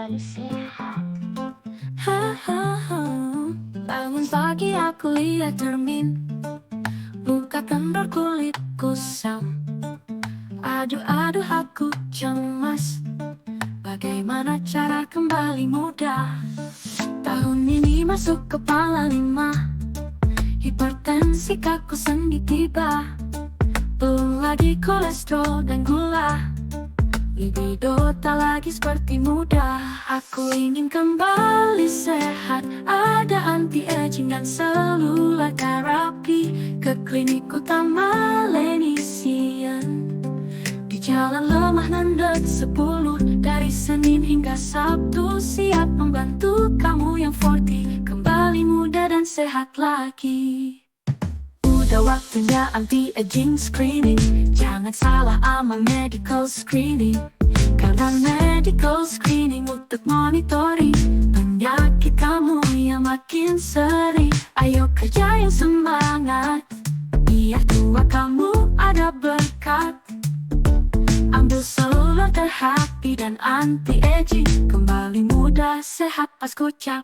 kembali sehat. Bangun pagi aku lihat cermin, muka kendor kulit kusam. Aduh aku cemas, bagaimana cara kembali muda? Tahun ini masuk kepala 5, hipertensi kaku sendi tiba. Belum lagi kolesterol dan gula, libido tak lagi seperti muda. Aku ingin kembali sehat, ada anti-aging dan seluler terapi. Ke klinik utama Lenisian, di Jalan Lemah Nandet 10, dari Senin hingga Sabtu. Siap membantu kamu yang 40, kembali muda dan sehat lagi. Udah waktunya anti-aging screening, jangan salah sama medical screening. Karena medical screening untuk monitoring penyakit kamu yang makin sering. Ayo kerja yang semangat, biar tua kamu ada berkat. Ambil seluler terapi dan anti-aging, kembali muda sehat pas kocak.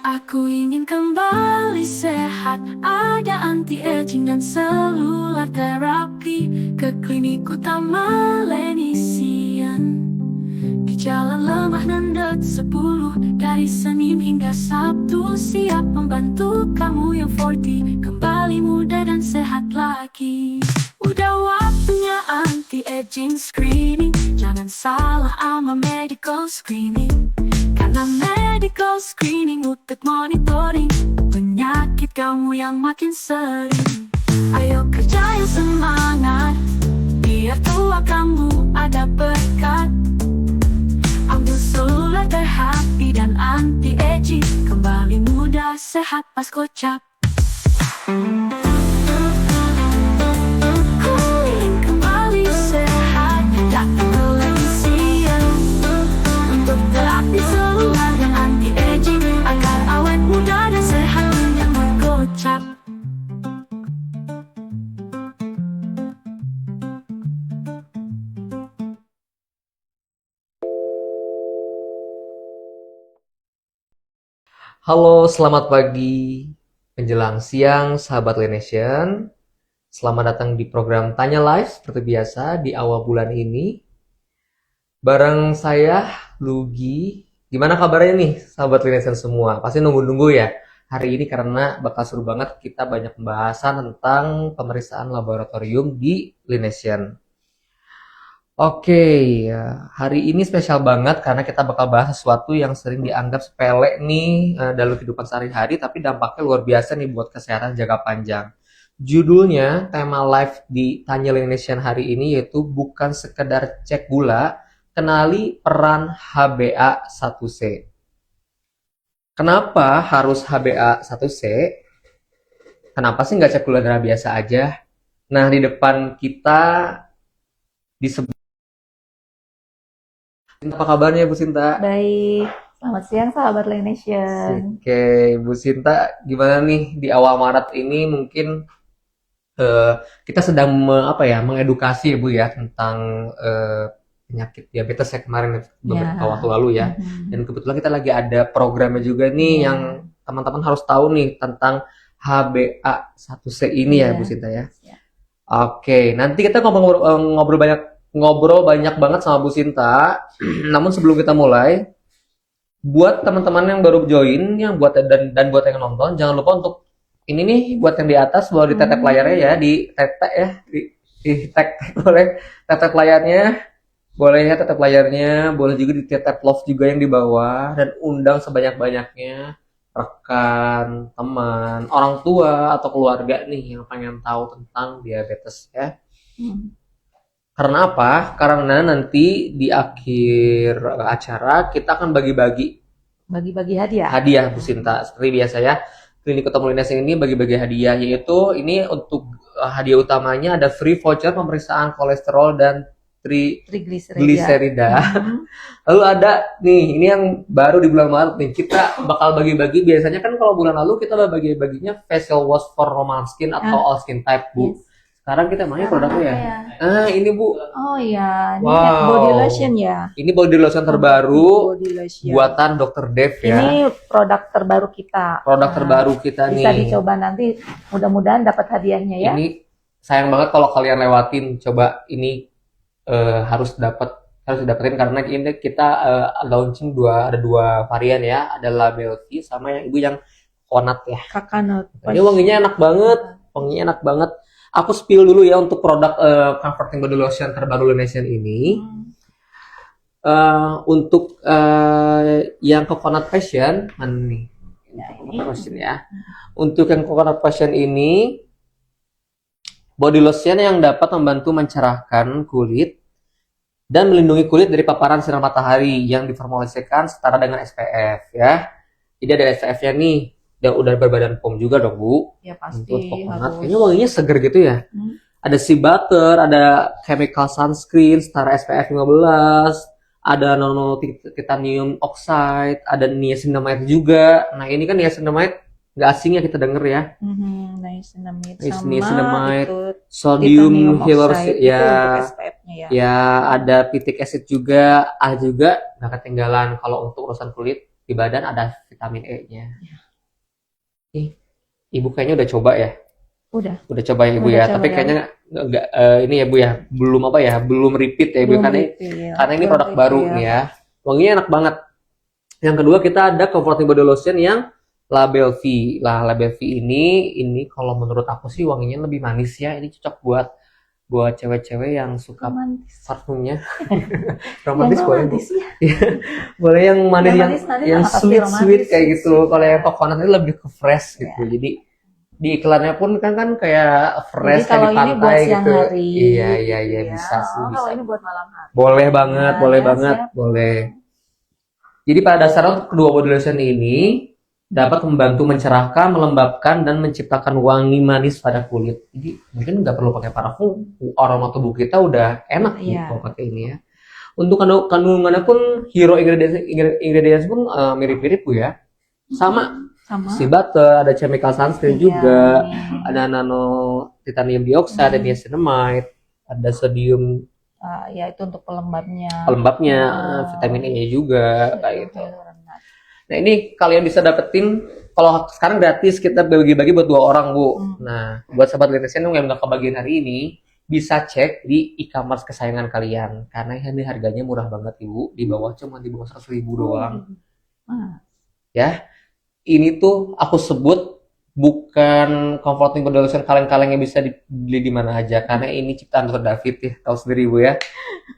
Aku ingin kembali sehat, ada anti-aging dan seluler terapi. Ke klinik utama Lenisian, di Jalan Lemah Nandet 10, dari Senin hingga Sabtu. Siap membantu kamu yang 40, kembali muda dan sehat lagi. Udah waktunya anti-aging screening, jangan salah sama medical screening. Karena medical screening untuk monitoring penyakit kamu yang makin sering. Ayo kerja yang semangat, biar tua kamu ada berkat. Ambil seluler terapi dan anti-aging, kembali muda sehat pas kocak. Kembali sehat, datang ke Lenisian untuk terapi seluler dan anti-aging, agar awet muda dan sehat yang berkocak. Halo, selamat pagi menjelang siang, sahabat Lenation. Selamat datang di program Tanya Live seperti biasa di awal bulan ini. Bareng saya, Lugi. Gimana kabarnya nih, sahabat Lenation semua? Pasti nunggu-nunggu ya hari ini karena bakal seru banget. Kita banyak pembahasan tentang pemeriksaan laboratorium di Lenation. Oke, ya. Hari ini spesial banget karena kita bakal bahas sesuatu yang sering dianggap sepele nih dalam kehidupan sehari-hari, tapi dampaknya luar biasa nih buat kesehatan jangka panjang. Judulnya, tema live di Tanya Nation hari ini yaitu bukan sekedar cek gula, kenali peran HbA1c. Kenapa harus HbA1c? Kenapa sih nggak cek gula darah biasa aja? Nah, di depan kita disebut. Apa kabarnya Bu Sinta? Baik, selamat siang sahabat Lenation. Oke, Bu Sinta, gimana nih di awal Maret ini mungkin kita sedang mengedukasi ya Bu ya tentang penyakit diabetes ya kemarin beberapa waktu lalu ya. Dan kebetulan kita lagi ada programnya juga nih yang teman-teman harus tahu nih tentang HbA1c ini ya Bu Sinta ya. Oke, nanti kita ngobrol banyak banget sama Bu Sinta. Namun sebelum kita mulai, buat teman-teman yang baru join, yang buat dan buat yang nonton, jangan lupa untuk ini nih buat yang di atas boleh ditetek layarnya ya, ditetek ya, di-tag boleh tetek layarnya, boleh ya tetek layarnya, boleh juga ditetek love juga yang di bawah dan undang sebanyak-banyaknya rekan, teman, orang tua atau keluarga nih yang pengen tahu tentang diabetes ya. Karena apa? Karena nanti di akhir acara kita akan bagi-bagi hadiah. Bu Sinta. Seperti biasa ya, Klinik Utama Lenation ini bagi-bagi hadiah, yaitu ini untuk hadiah utamanya ada free voucher pemeriksaan kolesterol dan trigliserida. Hmm. Lalu ada nih, ini yang baru di bulan Maret nih. Kita bakal bagi-bagi, biasanya kan kalau bulan lalu kita udah bagi-baginya facial wash for normal skin atau all skin type, Bu. Yes. Sekarang kita mainnya produknya ya. Ini Bu. Oh ya, ini Wow. body lotion ya. Ini body lotion terbaru Body lotion. buatan Dr. Dev ya. Ini produk terbaru kita. Produk Nah, terbaru kita bisa nih. dicoba nanti, mudah-mudahan dapat hadiahnya ya. Ini sayang banget kalau kalian lewatin. Coba ini harus dapetin karena ini kita launching ada dua varian ya. Ada Label V sama yang ibu yang coconut ya. Kakak Ini wanginya enak banget. Aku spill dulu ya untuk produk comforting body lotion terbaru Laination ini. Untuk yang coconut passion, mana nih? Ya, ini. Coconut passion ya. Untuk yang coconut passion ini, body lotion yang dapat membantu mencerahkan kulit dan melindungi kulit dari paparan sinar matahari yang diformulasikan setara dengan SPF ya. Jadi ada SPF-nya nih. Dan udah berbadan POM juga dong, Bu. Ya pasti Untuk coconut. harus. Kayaknya wanginya seger gitu ya. Ada sea butter, ada chemical sunscreen setara SPF 15, ada nano titanium oxide, ada niacinamide juga. Nah, ini kan niacinamide nggak asing ya kita denger ya. Niacinamide Niacinamide, itu sodium titanium hyaluronate oxide itu ya. untuk SPF-nya ya. Ya, ada phytic acid juga. Juga nggak ketinggalan kalau untuk urusan kulit di badan ada vitamin E-nya. Ibu kayaknya udah coba ya. Udah Coba ya Ibu Udah ya, coba tapi ya. kayaknya nggak ini ya Bu ya, belum repeat ya Ibu belum karena refill. karena ini Belum produk baru refill. nih ya. Wanginya enak banget. Yang kedua kita ada comforting body lotion yang Label V. Label V ini kalau menurut aku sih wanginya lebih manis ya. Ini cocok buat cewek-cewek yang suka Romantis. parfumnya. Yang Romantis boleh Bu. romantis ya. Boleh yang manis Yang yang manis nanti yang pasti sweet romantis, kayak gitu. sweet. Kalau yang coconut ini lebih ke fresh gitu. Jadi di iklannya pun kan kayak fresh Jadi kayak kalau di ini pantai buat siang gitu. hari. Iya gitu ya. bisa sih Oh, bisa. kalau ini buat malam hari. Boleh banget, Ya, boleh ya, banget, siap. boleh. Jadi pada dasarnya untuk kedua body lotion ini dapat membantu mencerahkan, melembabkan, dan menciptakan wangi manis pada kulit. Jadi mungkin nggak perlu pakai parfum, aroma tubuh kita udah enak Iya. kalau pakai ini ya. Untuk kandungannya pun hero ingredients pun mirip-mirip Bu ya. Sama Sama. sea butter, ada chemical sunscreen Iya, juga, nih. ada nano titanium dioxide, ada niacinamide, ada sodium Ya itu untuk pelembabnya. pelembabnya, Ah. vitamin E juga kayak gitu. Hyaluronate. Nah ini kalian bisa dapetin kalau sekarang gratis kita bagi-bagi buat 2 orang Bu. Nah buat sahabat Laination yang nggak kebagian hari ini bisa cek di e-commerce kesayangan kalian karena ini harganya murah banget Ibu, di bawah 100.000 doang Ah, ya. Ini tuh aku sebut bukan comforting body lotion kaleng-kaleng yang bisa dibeli di mana aja karena ini ciptaan Dr. David ya, tahu sendiri Bu ya.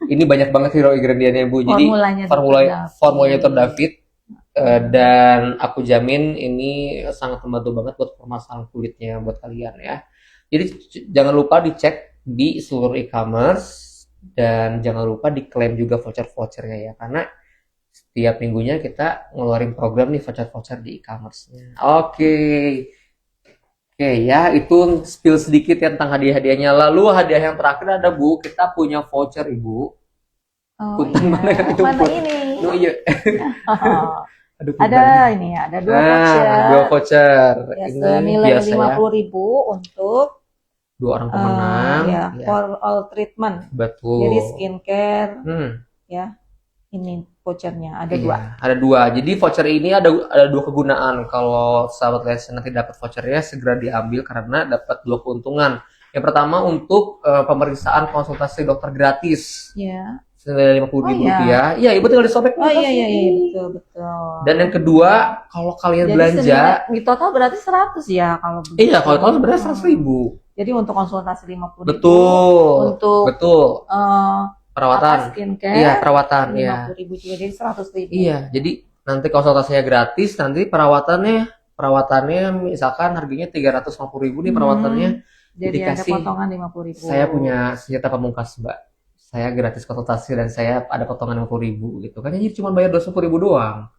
Ini banyak banget hero ingredientnya Bu. Jadi Formulanya formulanya Dr. David. Dan aku jamin ini sangat membantu banget buat permasalahan kulitnya buat kalian ya. Jadi jangan lupa dicek di seluruh e-commerce dan jangan lupa diklaim juga voucher-vouchernya ya karena setiap minggunya kita ngeluarin program nih voucher-voucher di e-commerce-nya. Oke ya itu spill sedikit ya tentang hadiah-hadiahnya. Lalu hadiah yang terakhir ada Bu, kita punya voucher Ibu. Oh, Punten iya. mana yang Mana jemput? ini? Oh iya. Oh, Aduh, ada ini ya, ada dua voucher. dua voucher. Ya, Ini senilai biasa ya, 50.000 untuk 2 orang pemenang. ya, Ya, for all treatment. betul. Jadi skincare Hmm, ya. Ini vouchernya ada iya, 2. ada 2. Jadi voucher ini ada 2 kegunaan. Kalau sahabat Laination nanti dapat vouchernya segera diambil karena dapat 2 keuntungan. Yang pertama untuk pemeriksaan konsultasi dokter gratis. Ya. Senilai 50.000 Oh, iya. rupiah. Iya, Ibu tinggal disobek. Oh iya makasih. betul. Dan yang kedua, kalau kalian Jadi belanja, senilai- di total berarti 100 ya kalau begitu. iya kalau total sebenarnya 100.000. Jadi untuk konsultasi 50.000. Betul. Untuk Betul. Perawatan. skincare. Iya, perawatan ya. 50.000 juga jadi 100.000. Iya, jadi nanti konsultasinya gratis, nanti perawatannya misalkan harganya 350.000 nih perawatannya. Jadi ada dikasih. potongan 50.000. Saya punya senjata pamungkas, Mbak. Saya gratis konsultasi dan saya ada potongan 50.000 gitu kan. Jadi cuma bayar 250.000 doang.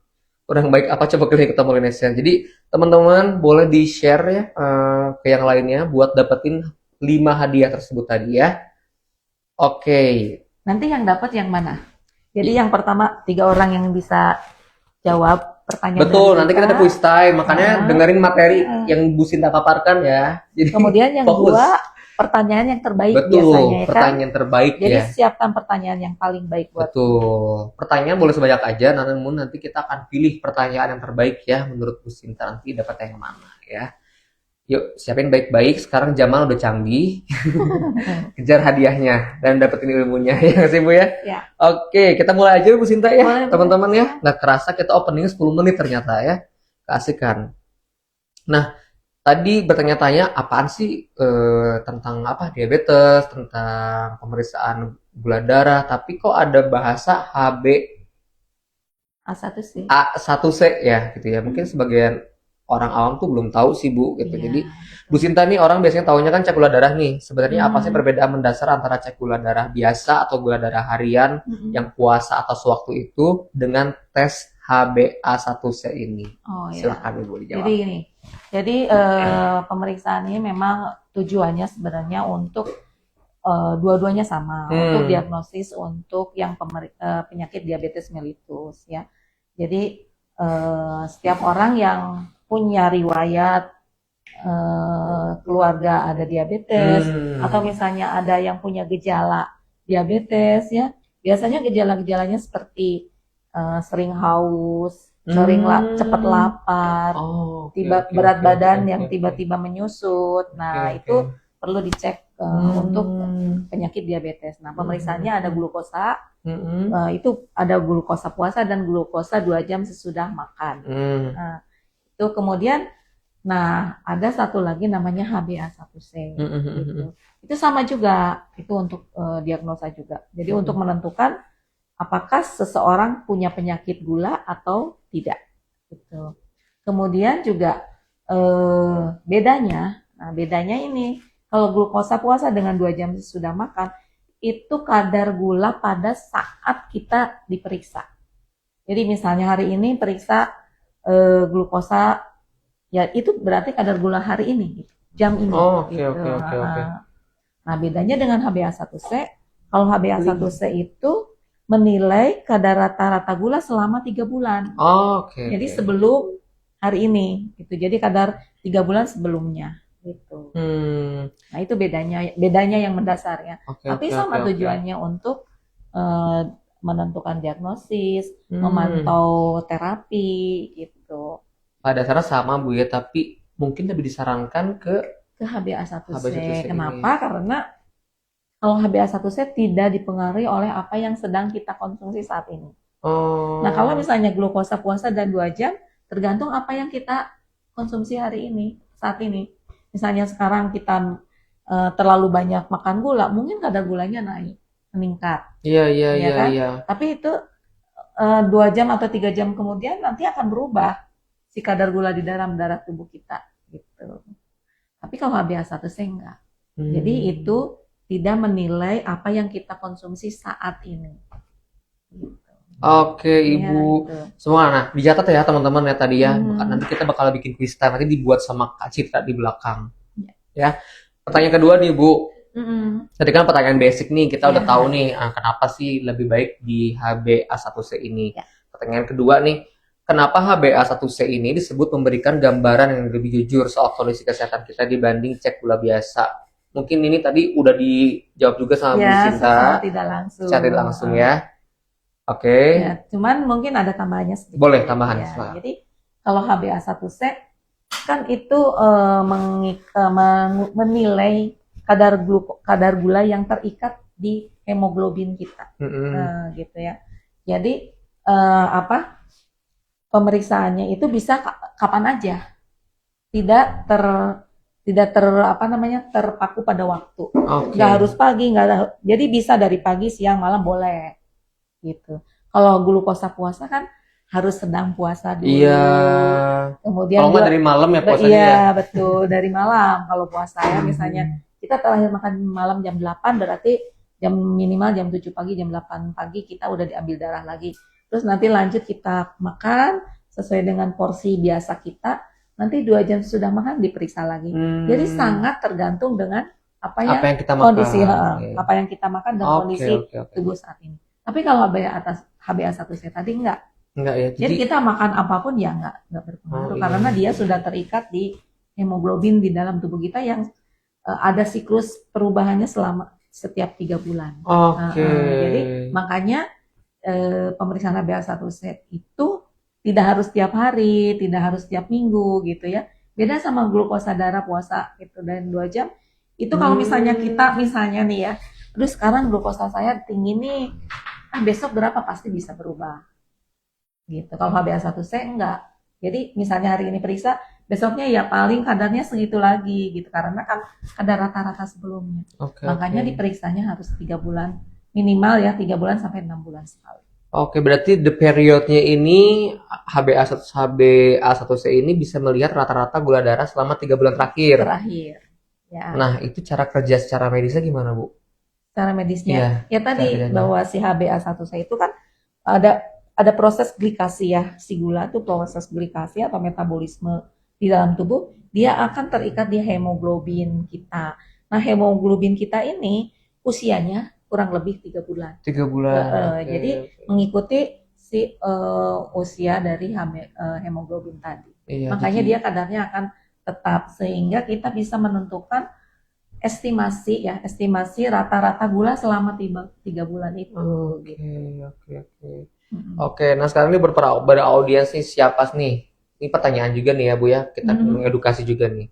Orang baik apa coba kalian ketemu Laination. Jadi teman-teman boleh di-share ya ke yang lainnya buat dapetin 5 hadiah tersebut tadi ya. Oke. Nanti yang dapat yang mana? Jadi yang pertama 3 orang yang bisa jawab pertanyaan Betul, dari nanti kita ada quiz time, makanya Ah. dengerin materi yang Bu Sinta paparkan ya. Jadi Kemudian yang fokus. 2 pertanyaan yang terbaik Betul, biasanya ya kan. pertanyaan terbaik Jadi ya. siapkan pertanyaan yang paling baik buat Betul. Pertanyaan boleh sebanyak aja, namun nanti kita akan pilih pertanyaan yang terbaik ya menurut Bu Sinta, nanti dapat yang mana ya. Yuk, siapin baik-baik. Sekarang zaman udah canggih. Kejar hadiahnya dan dapetin ilmunya ya nggak sih Bu ya? Ya. Oke, kita mulai aja Bu Sinta ya, Boleh, teman-teman boleh. ya. Nggak kerasa kita opening 10 menit ternyata ya. Keasikan. Nah, tadi bertanya-tanya apaan sih tentang apa diabetes, tentang pemeriksaan gula darah, tapi kok ada bahasa A1C. HbA1c ya gitu ya. Mungkin sebagian orang awam tuh belum tahu sih Bu gitu. Iya, Jadi betul. Bu Sinta nih orang biasanya taunya kan cek gula darah nih. Sebenarnya apa sih Hmm. perbedaan mendasar antara cek gula darah biasa atau gula darah harian Mm-mm. yang puasa atau sewaktu itu dengan tes HbA1c ini? Oh ya. Silakan Ibu dijawab. Jadi gini. Jadi pemeriksaan ini memang tujuannya sebenarnya untuk dua-duanya sama, untuk diagnosis untuk yang penyakit diabetes mellitus ya. Jadi setiap orang yang punya riwayat keluarga ada diabetes atau misalnya ada yang punya gejala diabetes ya, biasanya gejala-gejalanya seperti sering haus, sering cepat lapar, Oh, oke, tiba oke, berat oke, badan oke, yang oke. tiba-tiba menyusut. Nah, Oke, itu oke. perlu dicek untuk penyakit diabetes. Nah, pemeriksaannya ada glukosa, itu ada glukosa puasa dan glukosa 2 jam sesudah makan. Nah, itu kemudian, nah ada satu lagi namanya HbA1c. Gitu. Itu sama juga, itu untuk diagnosa juga. Jadi untuk menentukan apakah seseorang punya penyakit gula atau tidak. Gitu. Kemudian juga bedanya ini, kalau glukosa puasa dengan 2 jam sesudah makan, itu kadar gula pada saat kita diperiksa. Jadi misalnya hari ini periksa glukosa, ya itu berarti kadar gula hari ini, jam ini. Oh, oke, gitu. oke. Nah, bedanya dengan HbA1c, kalau HbA1c itu menilai kadar rata-rata gula selama 3 bulan. Oh, oke. Jadi sebelum hari ini, gitu. Jadi kadar 3 bulan sebelumnya, gitu. Nah itu bedanya yang mendasar ya. Tapi sama tujuannya untuk menentukan diagnosis, memantau terapi, gitu. Pada dasarnya sama Bu ya, tapi mungkin lebih disarankan ke HbA1c. Kenapa? Karena kalau HbA1c tidak dipengaruhi oleh apa yang sedang kita konsumsi saat ini. Nah, kalau misalnya glukosa puasa dan 2 jam, tergantung apa yang kita konsumsi hari ini, saat ini. Misalnya sekarang kita terlalu banyak makan gula, mungkin kadar gulanya meningkat. Iya. Tapi itu 2 jam atau 3 jam kemudian nanti akan berubah si kadar gula di dalam darah tubuh kita. Gitu. Tapi kalau HbA1c enggak. Jadi itu tidak menilai apa yang kita konsumsi saat ini. Gitu. Oke, Ibu. Gitu. Semua nah dicatat ya teman-teman ya tadi ya. Nanti kita bakal bikin quiz time, nanti dibuat sama Kak Citra di belakang. Ya. Pertanyaan kedua nih, Bu. Tadi kan pertanyaan basic nih, kita udah tahu nih kenapa sih lebih baik di HbA1c ini. Pertanyaan kedua nih, kenapa HbA1c ini disebut memberikan gambaran yang lebih jujur soal kondisi kesehatan kita dibanding cek gula biasa? Mungkin ini tadi udah dijawab juga sama Bu Sinta. Secara tidak langsung ya. Oke. Ya, cuman mungkin ada tambahannya sedikit. Boleh tambahan. Ya, jadi kalau HbA1c kan itu menilai kadar gula yang terikat di hemoglobin kita, gitu ya. Jadi pemeriksaannya itu bisa kapan aja, tidak terpaku pada waktu. Nggak harus pagi, jadi bisa dari pagi, siang, malam boleh. Gitu. Kalau glukosa puasa kan harus sedang puasa dulu. Iya. Kemudian kalau dari malam ya puasanya. Iya, betul, dari malam. Kalau puasa ya misalnya kita terakhir makan malam jam 8, berarti minimal jam 7 pagi, jam 8 pagi kita udah diambil darah lagi. Terus nanti lanjut kita makan sesuai dengan porsi biasa kita. Nanti 2 jam sudah makan diperiksa lagi. Jadi sangat tergantung dengan Apa yang kita makan. kondisi Iya. apa yang kita makan dan Oke, kondisi oke. tubuh saat ini. Tapi kalau HbA1c tadi enggak. Enggak ya. Jadi kita makan apapun ya enggak berpengaruh Oh, iya. karena dia sudah terikat di hemoglobin di dalam tubuh kita yang ada siklus perubahannya selama setiap 3 bulan. Oke. Jadi makanya pemeriksaan HbA1c itu tidak harus tiap hari, tidak harus tiap minggu gitu ya. Beda sama glukosa darah puasa gitu dan 2 jam. Itu kalau misalnya kita nih ya, aduh sekarang glukosa saya tinggi nih, besok berapa pasti bisa berubah. Gitu. Kalau HbA1c enggak. Jadi misalnya hari ini periksa, besoknya ya paling kadarnya segitu lagi gitu karena kan kadar rata-rata sebelumnya. Makanya diperiksanya harus 3 bulan minimal ya, 3 bulan sampai 6 bulan sekali. Oke, berarti the periodnya ini HbA1c ini bisa melihat rata-rata gula darah selama 3 bulan terakhir. Ya. Nah, itu cara kerja secara medisnya gimana, Bu? Cara medisnya? Ya tadi bahwa si HbA1c itu kan ada proses glikasi ya, si gula itu proses glikasi atau metabolisme di dalam tubuh, dia akan terikat di hemoglobin kita. Nah, hemoglobin kita ini usianya kurang lebih 3 bulan. 3 bulan. Jadi mengikuti si usia dari hemoglobin tadi. Iya, makanya dia kadarnya akan tetap sehingga kita bisa menentukan estimasi rata-rata gula selama 3 bulan itu. Oke, nah sekarang ini beraudiens nih siapa nih? Ini pertanyaan juga nih ya Bu ya, kita mengedukasi juga nih.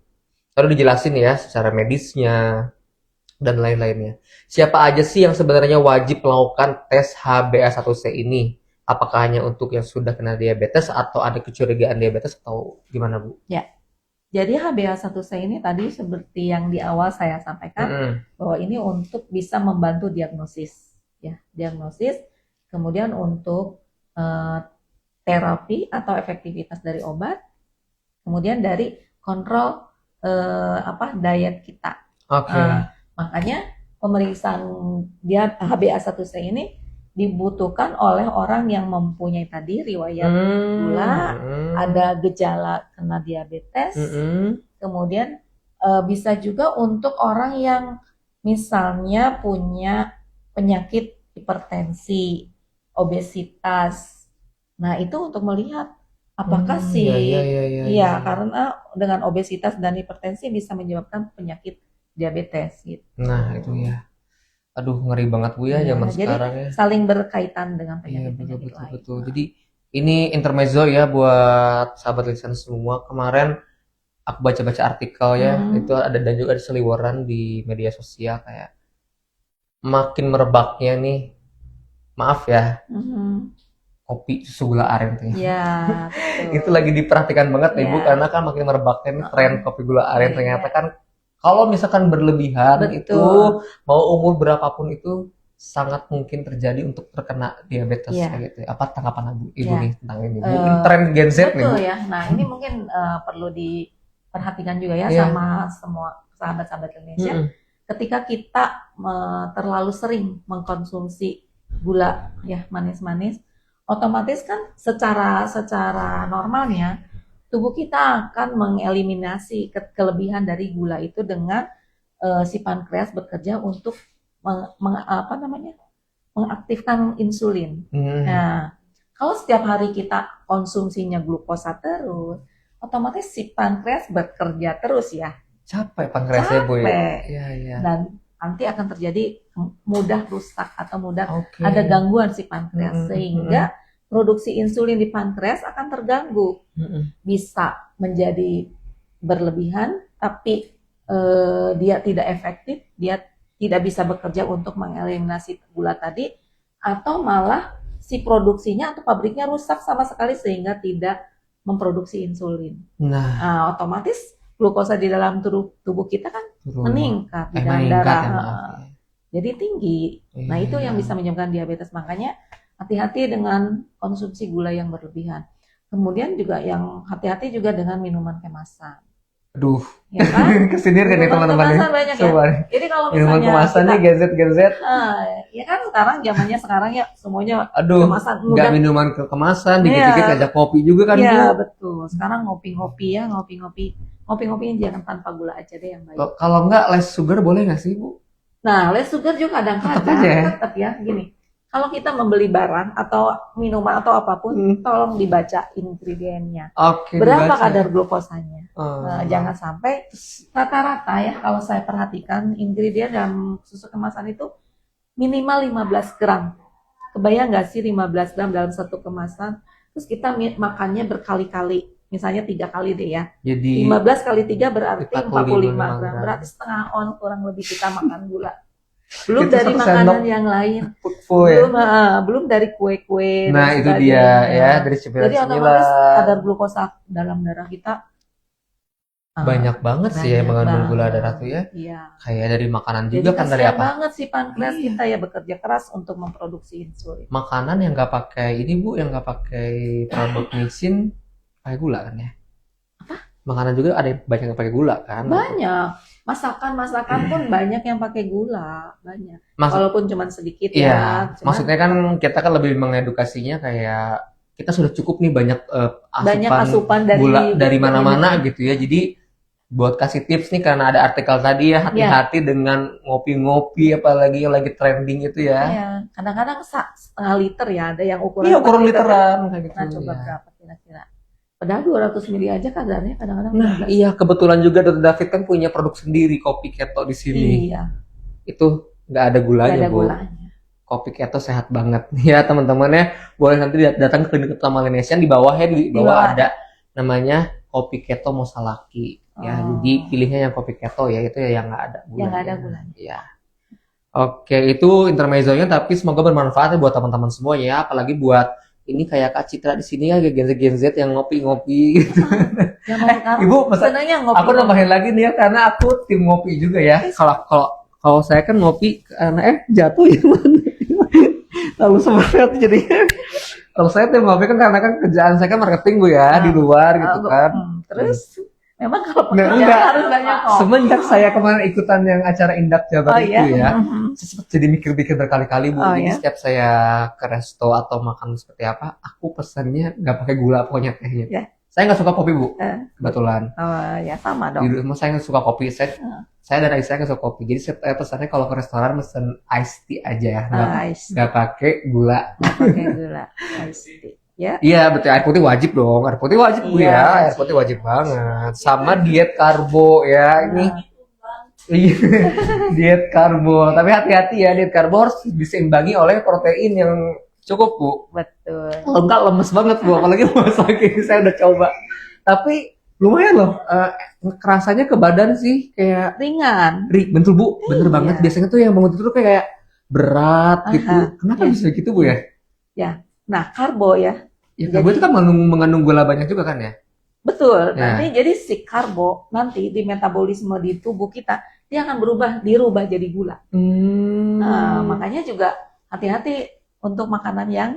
Lalu dijelasin ya secara medisnya dan lain-lainnya. Siapa aja sih yang sebenarnya wajib melakukan tes HbA1c ini? Apakah hanya untuk yang sudah kena diabetes atau ada kecurigaan diabetes atau gimana Bu? Ya, jadi HbA1c ini tadi seperti yang di awal saya sampaikan bahwa ini untuk bisa membantu diagnosis, ya, kemudian untuk terapi atau efektivitas dari obat, kemudian dari kontrol diet kita. Makanya pemeriksaan dia HbA1c ini dibutuhkan oleh orang yang mempunyai tadi riwayat gula, ada gejala kena diabetes, kemudian bisa juga untuk orang yang misalnya punya penyakit hipertensi, obesitas. Nah, itu untuk melihat apakah karena dengan obesitas dan hipertensi bisa menyebabkan penyakit diabetes gitu. Nah, itu ya. Aduh, ngeri banget Bu ya zaman sekarang ya. Saling berkaitan dengan penyakit lain. Betul. Jadi ini intermezzo ya buat sahabat listener semua. Kemarin aku baca-baca artikel ya, itu ada dan juga ada seliweran di media sosial kayak makin merebaknya nih. Maaf ya. Kopi susu gula aren tuh. Ya, itu lagi diperhatikan banget nih Bu, karena kan makin merebaknya nih tren kopi gula aren ternyata kan kalau misalkan berlebihan itu mau umur berapapun itu sangat mungkin terjadi untuk terkena diabetes kayak gitu. Apa tanggapan Ibu nih tentang ini? Mungkin tren Gen Z nih. Betul ya. Nah, ini mungkin perlu diperhatikan juga ya sama semua sahabat-sahabat Indonesia. Ketika kita terlalu sering mengkonsumsi gula ya manis-manis, otomatis kan secara normalnya tubuh kita akan mengeliminasi kelebihan dari gula itu dengan si pankreas bekerja untuk mengaktifkan insulin. Nah, kalau setiap hari kita konsumsinya glukosa terus, otomatis si pankreas bekerja terus ya. Capek pankreasnya Bu ya. Dan nanti akan terjadi mudah rusak atau mudah ada gangguan si pankreas sehingga produksi insulin di pankreas akan terganggu, bisa menjadi berlebihan, tapi dia tidak efektif, dia tidak bisa bekerja untuk mengeliminasi gula tadi, atau malah si produksinya atau pabriknya rusak sama sekali sehingga tidak memproduksi insulin. Nah, otomatis glukosa di dalam tubuh kita kan meningkat di dalam darah, jadi tinggi. Nah, itu yang bisa menyebabkan diabetes. Makanya hati-hati dengan konsumsi gula yang berlebihan. Kemudian juga yang hati-hati juga dengan minuman kemasan. Aduh, ya kan? Kesindir kan nih teman-teman ya. Banyak ya. Jadi kalau misalnya minuman kemasannya Gen Z. Ya kan zamannya sekarang ya semuanya kemasan. Nggak minuman kemasan, dikit-dikit ngajak kopi juga kan. Iya betul. Sekarang ngopi-ngopi ngopi-ngopinya jangan tanpa gula aja deh yang baik. Kalau nggak less sugar boleh nggak sih Bu? Nah, less sugar juga Tetap kadang-kadang aja ya? tetap ya gini. Kalau kita membeli barang atau minuman atau apapun, tolong dibaca ingredientnya. Oke, Berapa dibaca. kadar glukosanya? Oh. Nah, jangan sampai rata-rata ya kalau saya perhatikan ingredient dalam susu kemasan itu minimal 15 gram. Kebayang nggak sih 15 gram dalam satu kemasan? Terus kita makannya berkali-kali. Misalnya 3 kali deh ya. Jadi 15 kali 3 berarti 45 gram. gram. Berarti setengah on kurang lebih kita makan gula. Belum Itu dari satu makanan sendok yang lain. full ya. Belum dari kue-kue. Nah, dan itu dia sebagainya. ya, dari Jadi otomatis kadar glukosa dalam darah kita banyak banget sih ya banyak mengandung banget. gula darah tuh ya. Iya. Kayak dari makanan Jadi juga kan dari kasihan apa? banget sih pankreas Iya. kita ya bekerja keras untuk memproduksi insulin. Makanan yang nggak pakai ini Bu, yang nggak pakai produk mixin pakai gula kan ya? Makanan juga ada yang banyak yang pakai gula kan? Banyak. Masakan pun banyak yang pakai gula, banyak. Maksud- Walaupun cuma sedikit Iya, ya. Cuman maksudnya kan kita kan lebih mengedukasinya kayak kita sudah cukup nih banyak banyak asupan dari gula dari mana-mana gitu ya. Jadi buat kasih tips nih karena ada artikel tadi ya, hati-hati dengan ngopi-ngopi apalagi yang lagi trending itu ya. Iya, kadang-kadang setengah liter ya, ada yang ukuran Iya, ukuran setengah liter. literan kayak gitu. Nah, coba ya. berapa kira-kira? Padahal 200 mili aja kadarnya kadang-kadang Nah, 15. iya kebetulan juga Dr. David kan punya produk sendiri kopi keto di sini. Iya, Itu nggak ada gulanya, nggak ada Bu. gulanya. Kopi keto sehat banget. Ya, teman-teman ya, boleh nanti datang ke klinik utama Malaysian di bawah ya, di bawah bawah ada namanya kopi keto Mosalaki. Ya, Oh. jadi pilihnya yang kopi keto ya, itu ya yang nggak ada gulanya. Yang nggak ada gulanya. Ya. Oke, itu intermezzonya tapi semoga bermanfaat ya buat teman-teman semua ya, apalagi buat ini kayak Kak Citra di sini ya, Gen Z yang ngopi-ngopi gitu. Yang mau karbo, Ibu, masa- sebenarnya ngopi. Aku nambahin lagi nih ya karena aku tim ngopi juga ya. Kalau saya kan ngopi karena jatuh ya. Lalu sebenarnya jadi kalau saya tim ngopi kan karena kan kerjaan saya kan marketing Bu ya di luar gitu kan. Terus memang kalau Nah, pekerjaan enggak. harus banyak kopi. Semenjak saya kemarin ikutan yang acara Indak Jabar Oh itu iya. ya, saya sempat jadi mikir-mikir berkali-kali Bu. Oh, Jadi ya? setiap saya ke resto atau makan seperti apa, aku pesannya nggak pakai gula pokoknya tehnya. Ya. Saya nggak suka kopi Bu, Eh. kebetulan. Oh, ya sama Di dong. rumah saya nggak suka kopi. Saya dan istri saya nggak suka kopi. Jadi saya pesannya kalau ke restoran pesen iced tea aja ya, nggak pakai gula. Nggak pakai gula. Iced tea. Ya. Iya betul, air putih wajib dong. Air putih wajib Bu Iya, ya, wajib. air putih wajib banget. Sama diet karbo ya ini. Iya, diet karbo. Tapi hati-hati ya, diet karbo harus diseimbangi oleh protein yang cukup Bu. Betul. Kalau enggak lemes banget Bu, apalagi pas lagi saya udah coba. Tapi lumayan loh, kerasanya ke badan sih kayak Ringan. betul Bu, bener Iya. banget. Biasanya tuh yang bangun tidur kayak berat gitu. Aha, Kenapa iya. bisa gitu Bu ya? Nah, karbo ya. Ya karbo itu kan mengandung gula banyak juga kan ya? Betul. Ya. Nanti jadi si karbo nanti di metabolisme di tubuh kita dia akan dirubah jadi gula. Nah, makanya juga hati-hati untuk makanan yang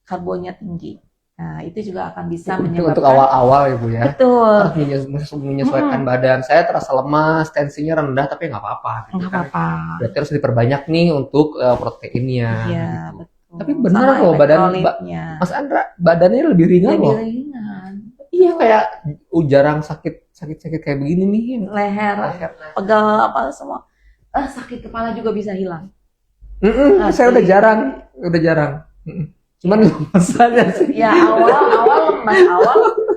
karbonya tinggi. Nah, itu juga akan bisa Itu menyebabkan untuk awal-awal ya Bu ya. Betul. Harus menyesuaikan badan. Saya terasa lemas, tensinya rendah, tapi nggak apa-apa. Gitu Nggak kan. apa-apa. Berarti harus diperbanyak nih untuk proteinnya. Iya, gitu. betul. Tapi benar Sama loh, elektrolitnya. Mas Andra, badannya lebih ringan Lebih loh. ringan. Iya kayak jarang sakit kayak begini nih. Leher, pegal apa semua. Sakit kepala juga bisa hilang. Saya udah Asli. jarang. Cuman lemas aja sih. Ya awal lemas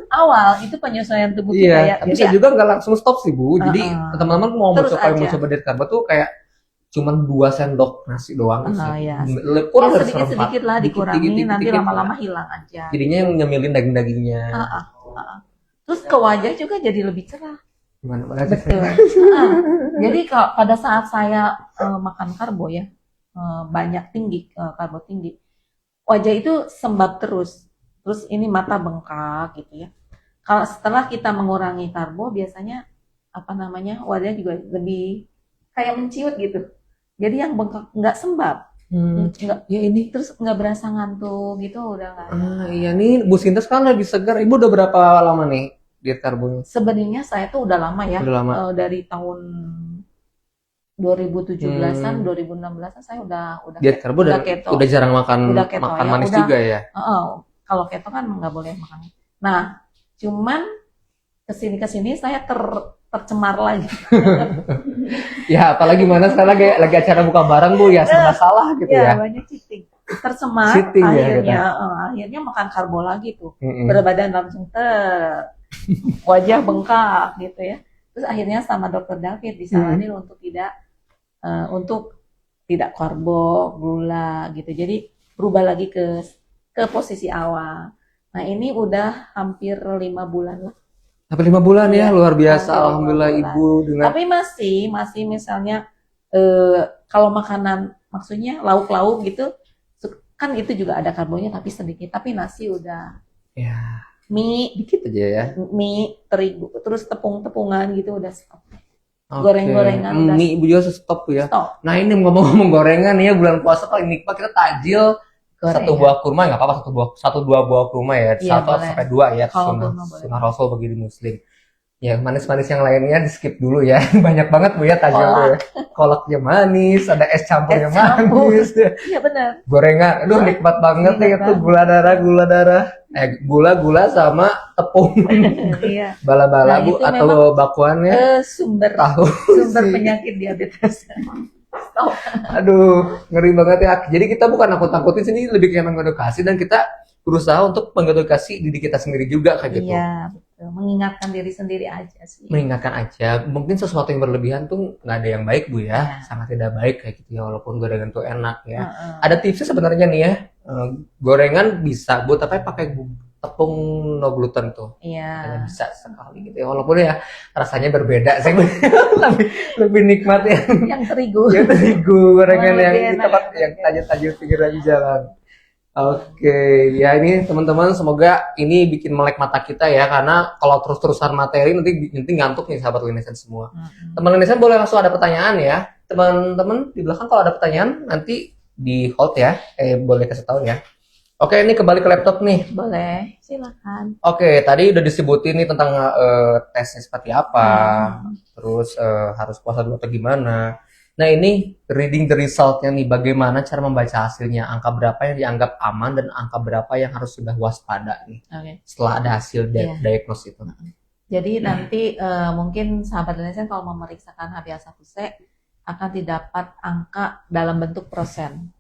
awal itu penyesuaian tubuh kita ya. Iya, tapi saya juga nggak langsung stop sih Bu. Jadi teman-coba mau Terus coba aja. diet karbo tuh kayak cuman 2 sendok nasi doang sih. Ya. Kurang dari Sedikit-sedikit lah seperempat. dikurangi, Dikit-dikit, nanti dikit-dikit lama-lama lah. hilang aja. Jadinya yang nyemilin daging-dagingnya. Terus ke wajah juga jadi lebih cerah. Gimana? Betul. Jadi kalau pada saat saya makan karbo ya, banyak tinggi, karbo tinggi, wajah itu sembab terus. Terus ini mata bengkak gitu ya. Kalau setelah kita mengurangi karbo, biasanya wajah juga lebih kayak menciut gitu. Jadi yang bengkak nggak sembab, nggak, Ya ini. terus nggak berasa ngantuk gitu, udah nggak. Iya nih Bu Sinta sekarang lebih segar. Ibu udah berapa lama nih diet karbonya? Sebenarnya saya tuh udah lama ya, Udah lama. dari tahun 2017-an, 2016-an saya udah Diet karbo udah udah keto. udah jarang makan Udah keto, makan ya, manis udah. juga ya. Kalau keto kan nggak boleh makan. Nah, cuman kesini saya tercemar lagi. Ya, apalagi mana sekarang lagi acara buka bareng Bu ya, serba salah gitu Ya, ya. banyak cheating. Tercemar, Cheating ya, akhirnya makan karbo lagi tuh. Berat badan langsung wajah bengkak gitu ya. Terus akhirnya sama dokter David disaranin untuk tidak karbo, gula gitu. Jadi berubah lagi ke posisi awal. Nah, ini udah hampir 5 bulan lah. Sampai 5 bulan ya, Iya, luar biasa. hampir 5 Alhamdulillah bulan. Ibu dengan Tapi masih misalnya kalau makanan maksudnya lauk-lauk gitu kan itu juga ada karbonya tapi sedikit. Tapi nasi udah ya mie dikit aja ya. terigu terus tepung-tepungan gitu udah stop. Oke. Goreng-gorengan udah Mie Ibu juga stop ya. stop. Nah ini ngomong-ngomong gorengan ya, bulan puasa paling nikmat kita takjil satu buah kurma, nggak apa-apa, satu dua buah kurma ya, Iya, satu boleh. sampai 2 ya, Kalau sunnah, kurma boleh. sunnah Rasul bagi di Muslim. Ya manis-manis yang lainnya di skip dulu ya. Banyak banget Bu ya takjil Kolak. ya. Kolaknya manis, ada es campurnya Es campur. manis ya. Iya benar. Gorengan, aduh nikmat banget nih Nikmat itu gula darah. Gula sama tepung. Iya. Bala-bala Nah, Bu itu atau bakuannya Sumber tahu sumber sih. penyakit diabetes. Stop. Aduh, ngeri banget ya. Jadi kita bukan nakut-nakutin sini, lebih kayak mengedukasi dan kita berusaha untuk mengedukasi diri kita sendiri juga kayak gitu. Iya, betul. Mengingatkan diri sendiri aja sih. Mengingatkan aja, mungkin sesuatu yang berlebihan tuh nggak ada yang baik Bu ya, Iya. sangat tidak baik kayak gitu ya, walaupun gorengan tuh enak ya. Heeh. Ada tipsnya sebenarnya nih ya, gorengan bisa Bu, tapi pakai tepung no gluten tuh. Iya. Hanya bisa sekali gitu ya, walaupun ya rasanya berbeda sih. lebih nikmat ya. Yang terigu. Ya terigu gorengan Lebih yang di enak tempat ya, yang lebih tajam-tajam pinggiran jalan. Oke, ya ini teman-teman semoga ini bikin melek mata kita ya, karena kalau terus-terusan materi nanti ngantuk nih sahabat Linesan semua. Teman Linesan boleh langsung ada pertanyaan ya. Teman-teman di belakang kalau ada pertanyaan nanti di hold ya. Boleh kasih tahu ya. Oke, ini kembali ke laptop nih. Boleh, silakan. Oke, tadi udah disebutin nih tentang tesnya seperti apa, terus harus puasa dulu atau gimana. Nah ini reading the resultnya nih, bagaimana cara membaca hasilnya, angka berapa yang dianggap aman dan angka berapa yang harus sudah waspada nih Oke. setelah ada hasil Iya. diagnosis itu. Jadi nanti mungkin sahabat Indonesia kalau memeriksakan HbA1c akan didapat angka dalam bentuk persen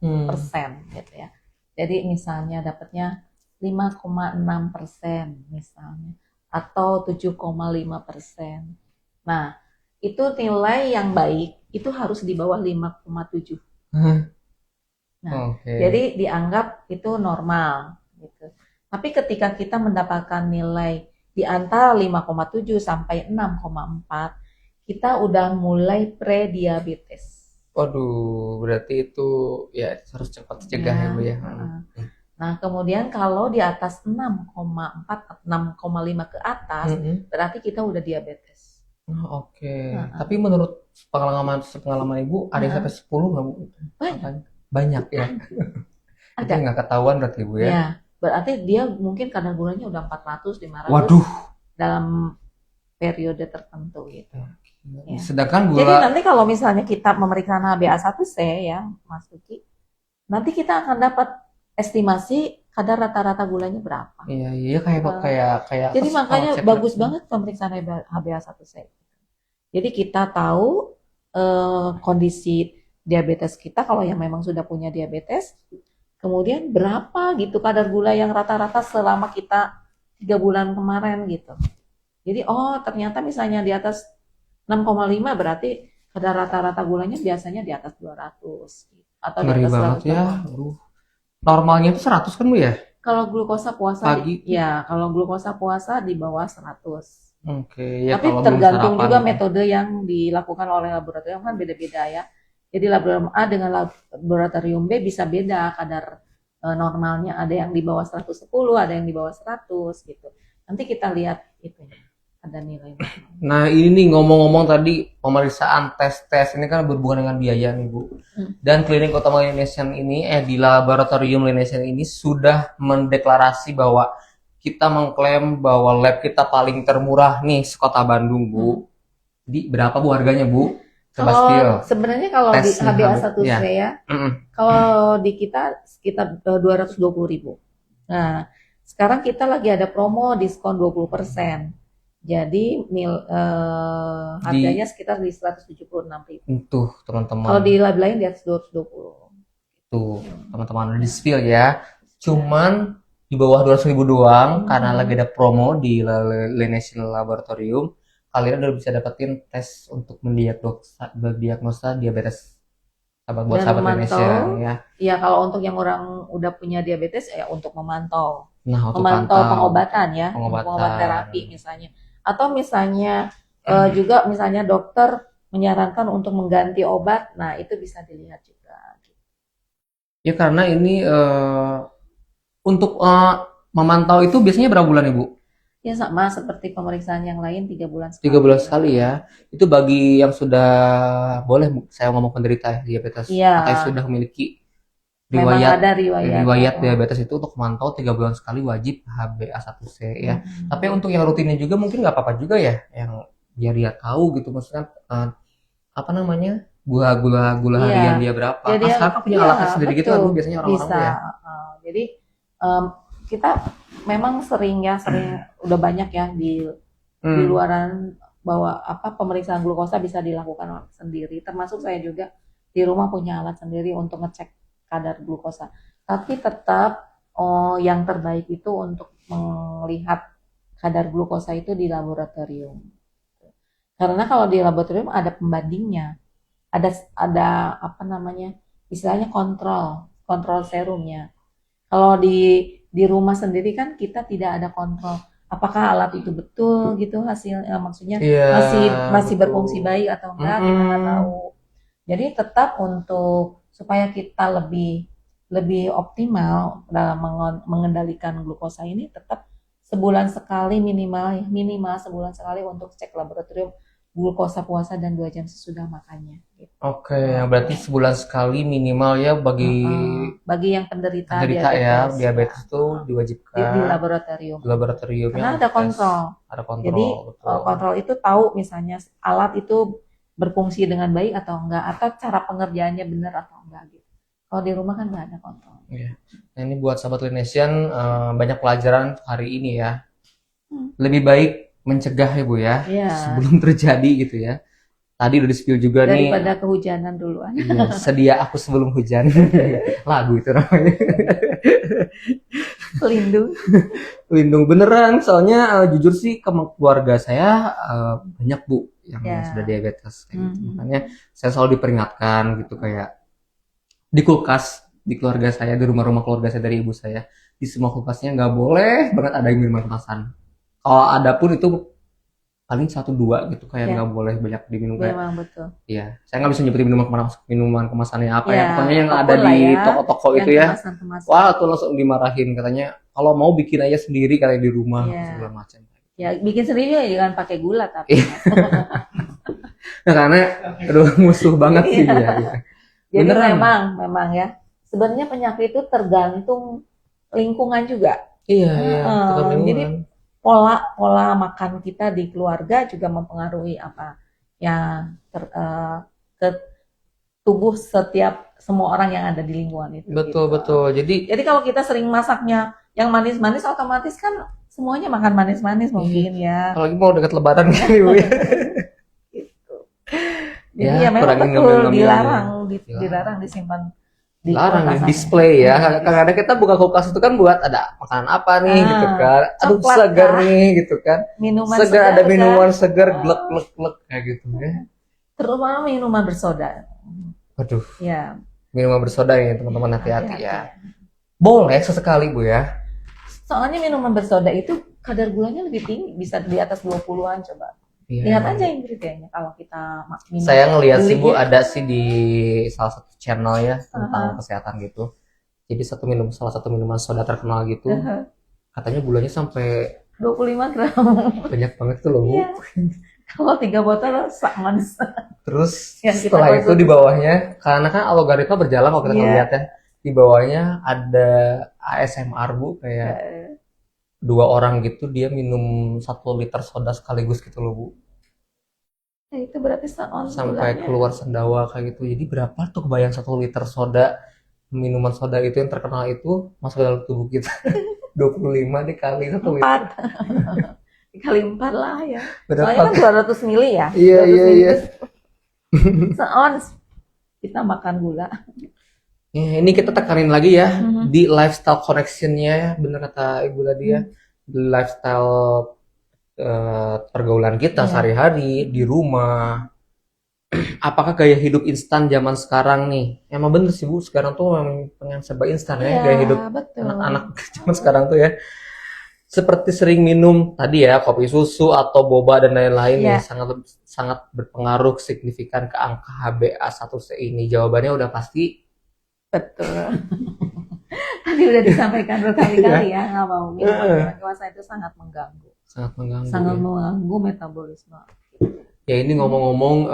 gitu ya. Jadi misalnya dapatnya 5,6% misalnya atau 7,5%. Nah, itu nilai yang baik itu harus di bawah 5,7. Nah, Oke. jadi dianggap itu normal gitu. Tapi ketika kita mendapatkan nilai di antara 5,7 sampai 6,4, kita udah mulai prediabetes. Waduh, berarti itu ya harus cepat dicegah ya Bu ya. Nah, kemudian kalau di atas 6,4, 6,5 ke atas, berarti kita udah diabetes. Oke. Tapi menurut pengalaman Ibu ada yang sampai 10 nggak Bu? Banyak ya. Itu Ada. nggak ketahuan berarti Bu ya? Ya, berarti dia mungkin kadar gulanya udah 400, 500 Waduh. dalam periode tertentu gitu. Ya. Sedangkan Jadi gula nanti kalau misalnya kita memeriksa HbA1c ya, Mas Tuki, nanti kita akan dapat estimasi kadar rata-rata gulanya berapa. iya kayak Jadi apa, makanya cek bagus lab. banget pemeriksaan HbA1c. Jadi kita tahu kondisi diabetes kita kalau yang memang sudah punya diabetes, kemudian berapa gitu kadar gula yang rata-rata selama kita 3 bulan kemarin gitu. Jadi ternyata misalnya di atas 6,5 berarti kadar rata-rata gulanya biasanya di atas 200 gitu. Atau di Ngeri atas banget 100. ya. Normalnya itu 100 kan Bu ya? Kalau glukosa puasa Pagi. kalau glukosa puasa di bawah 100. Oke, ya Tapi kalau belum tergantung sarapan juga ya. metode yang dilakukan oleh laboratorium kan beda-beda ya. Jadi laboratorium A dengan laboratorium B bisa beda kadar normalnya, ada yang di bawah 110, ada yang di bawah 100 gitu. Nanti kita lihat itu ada nilai. Nah ini nih ngomong-ngomong tadi pemeriksaan tes ini kan berhubungan dengan biaya nih Bu. Dan klinik utama Linesan ini di laboratorium Linesan ini sudah mendeklarasi bahwa kita mengklaim bahwa lab kita paling termurah nih sekota Bandung Bu. Di berapa Bu harganya Bu? Kalau sebenarnya kalau di Tesnya HbA1c ya, kalau di kita sekitar 220.000. Nah, sekarang kita lagi ada promo diskon 20%. Jadi harganya sekitar di 176.000. Tuh teman-teman. Kalau di lab lain di atas 220. Tuh teman-teman udah di spill ya. Cuman di bawah 200.000 doang karena lagi ada promo di National Laboratorium. Kalian udah bisa dapetin tes untuk mendiagnosa diabetes buat Dan sahabat Indonesia memantau, ya. ya kalau untuk yang orang udah punya diabetes ya untuk memantau Nah, untuk memantau pantau pengobatan ya, pengobatan. pengobatan terapi misalnya. Atau misalnya juga misalnya dokter menyarankan untuk mengganti obat, nah itu bisa dilihat juga. Ya karena ini untuk memantau itu biasanya berapa bulan Ibu? Ya sama seperti pemeriksaan yang lain 3 bulan sekali. 3 bulan sekali ya. Itu bagi yang sudah boleh saya ngomong penderita diabetes Iya. atau yang sudah memiliki Memang riwayat ada riwayat diabetes itu untuk memantau 3 bulan sekali wajib HbA1c ya. Tapi untuk yang rutinnya juga mungkin nggak apa-apa juga ya, yang biar dia tahu gitu maksudnya apa namanya gula Iya. harian dia berapa. Jadi Kan sekarang punya alatnya sendiri gitu betul, kan Bu, biasanya orang-orang bisa. tuh ya. Jadi kita memang sering udah banyak ya di luaran bahwa pemeriksaan glukosa bisa dilakukan sendiri. Termasuk saya juga di rumah punya alat sendiri untuk ngecek kadar glukosa. Tapi tetap yang terbaik itu untuk melihat kadar glukosa itu di laboratorium. Karena kalau di laboratorium ada pembandingnya, ada apa namanya, istilahnya kontrol serumnya. Kalau di rumah sendiri kan kita tidak ada kontrol apakah alat itu betul gitu hasilnya, maksudnya masih betul. berfungsi baik atau enggak, kita nggak tahu. Jadi tetap untuk supaya kita lebih optimal dalam mengendalikan glukosa ini, tetap sebulan sekali minimal sebulan sekali untuk cek laboratorium glukosa puasa dan 2 jam sesudah makannya. Gitu. Oke, berarti sebulan sekali minimal ya bagi yang penderita diabetes itu diwajibkan di laboratorium. Karena ada kontrol. Jadi betul. kontrol itu tahu misalnya alat itu berfungsi dengan baik atau enggak, atau cara pengerjaannya benar atau enggak gitu. Kalau di rumah kan nggak ada kontrol. Iya. Nah ini buat sahabat Linesian banyak pelajaran hari ini ya. Lebih baik mencegah ya Bu ya, sebelum terjadi gitu ya. Tadi udah di-spill juga daripada kehujanan duluan. Iya, sedia aku sebelum hujan. Lagu itu namanya. Lindung beneran, soalnya jujur sih keluarga saya banyak Bu yang sudah diabetes kayak gitu. Makanya saya selalu diperingatkan gitu, kayak di kulkas di keluarga saya, di rumah-rumah keluarga saya dari ibu saya, di semua kulkasnya nggak boleh banget ada minuman kemasan. Kalau ada pun itu paling 1-2 gitu, kayak nggak boleh banyak diminum kayak. Memang betul. Iya, saya nggak bisa nyebutin minuman kemasannya apa ya, pokoknya yang ada di toko-toko itu ya. Wah, tuh langsung dimarahin katanya, kalau mau bikin aja sendiri kalian di rumah segala macam. Ya, bikin sendiri ya, jangan pakai gula tapi. Nah, karena aduh musuh banget sih dia. Jadi memang ya. Sebenarnya penyakit itu tergantung lingkungan juga. Iya, jadi pola makan kita di keluarga juga mempengaruhi apa yang ke tubuh semua orang yang ada di lingkungan itu. Betul. Jadi kalau kita sering masaknya yang manis-manis, otomatis kan semuanya makan manis-manis mungkin ya. Apalagi mau dekat Lebaran kan Ibu ya. Gitu. Jadi ya memang betul dilarang disimpan. Dilarang display ya. Kadang-kadang kita buka kulkas itu kan buat ada makanan apa nih gitu kan. Aduh segar nih gitu kan. Minuman segar, ada minuman segar glek kayak gitu ya. Terutama minuman bersoda. Waduh. Ya. Minuman bersoda ya teman-teman, hati-hati ya. Boleh sesekali Bu ya. Soalnya minuman bersoda itu kadar gulanya lebih tinggi, bisa di atas 20-an coba. Lihat aja ingredientnya kalau kita minum. Saya ngelihat sih Bu, ada sih di salah satu channel ya tentang kesehatan gitu. Jadi salah satu minuman soda terkenal gitu, katanya gulanya sampai 25 gram. Banyak banget tuh loh Bu. Iya. Kalau 3 botol manis. Terus setelah itu di bawahnya, karena kan algoritma berjalan kalau kita lihat ya, di bawahnya ada ASMR Bu, kayak 2 orang gitu dia minum 1 liter soda sekaligus gitu loh Bu. Itu berarti sampai keluar sendawa kayak gitu. Jadi berapa tuh kebayang 1 liter soda, minuman soda itu yang terkenal itu masuk ke dalam tubuh kita. 25 dikali 1 liter. Dikali 4 lah ya. Berapa? Soalnya kan 200 mili ya. Iya, 200 iya, mili iya. seons kita makan gula. Ya, ini kita tekanin lagi ya Mhm. di lifestyle connection-nya ya, bener kata Ibu tadi ya. Di lifestyle pergaulan kita Iya. sehari-hari di rumah. Apakah gaya hidup instan zaman sekarang nih? Emang bener sih Bu, sekarang tuh memang pengen serba instan ya, gaya hidup betul. anak-anak zaman sekarang tuh ya. Seperti sering minum tadi ya, kopi susu atau boba dan lain-lain Iya. nih, sangat berpengaruh signifikan ke angka HbA1c ini. Jawabannya udah pasti Betul. Tadi udah disampaikan berkali-kali ya, nggak mau minum minuman dewasa itu sangat mengganggu. sangat mengganggu. Sangat Ya. mengganggu metabolisme. Ya ini ngomong-ngomong,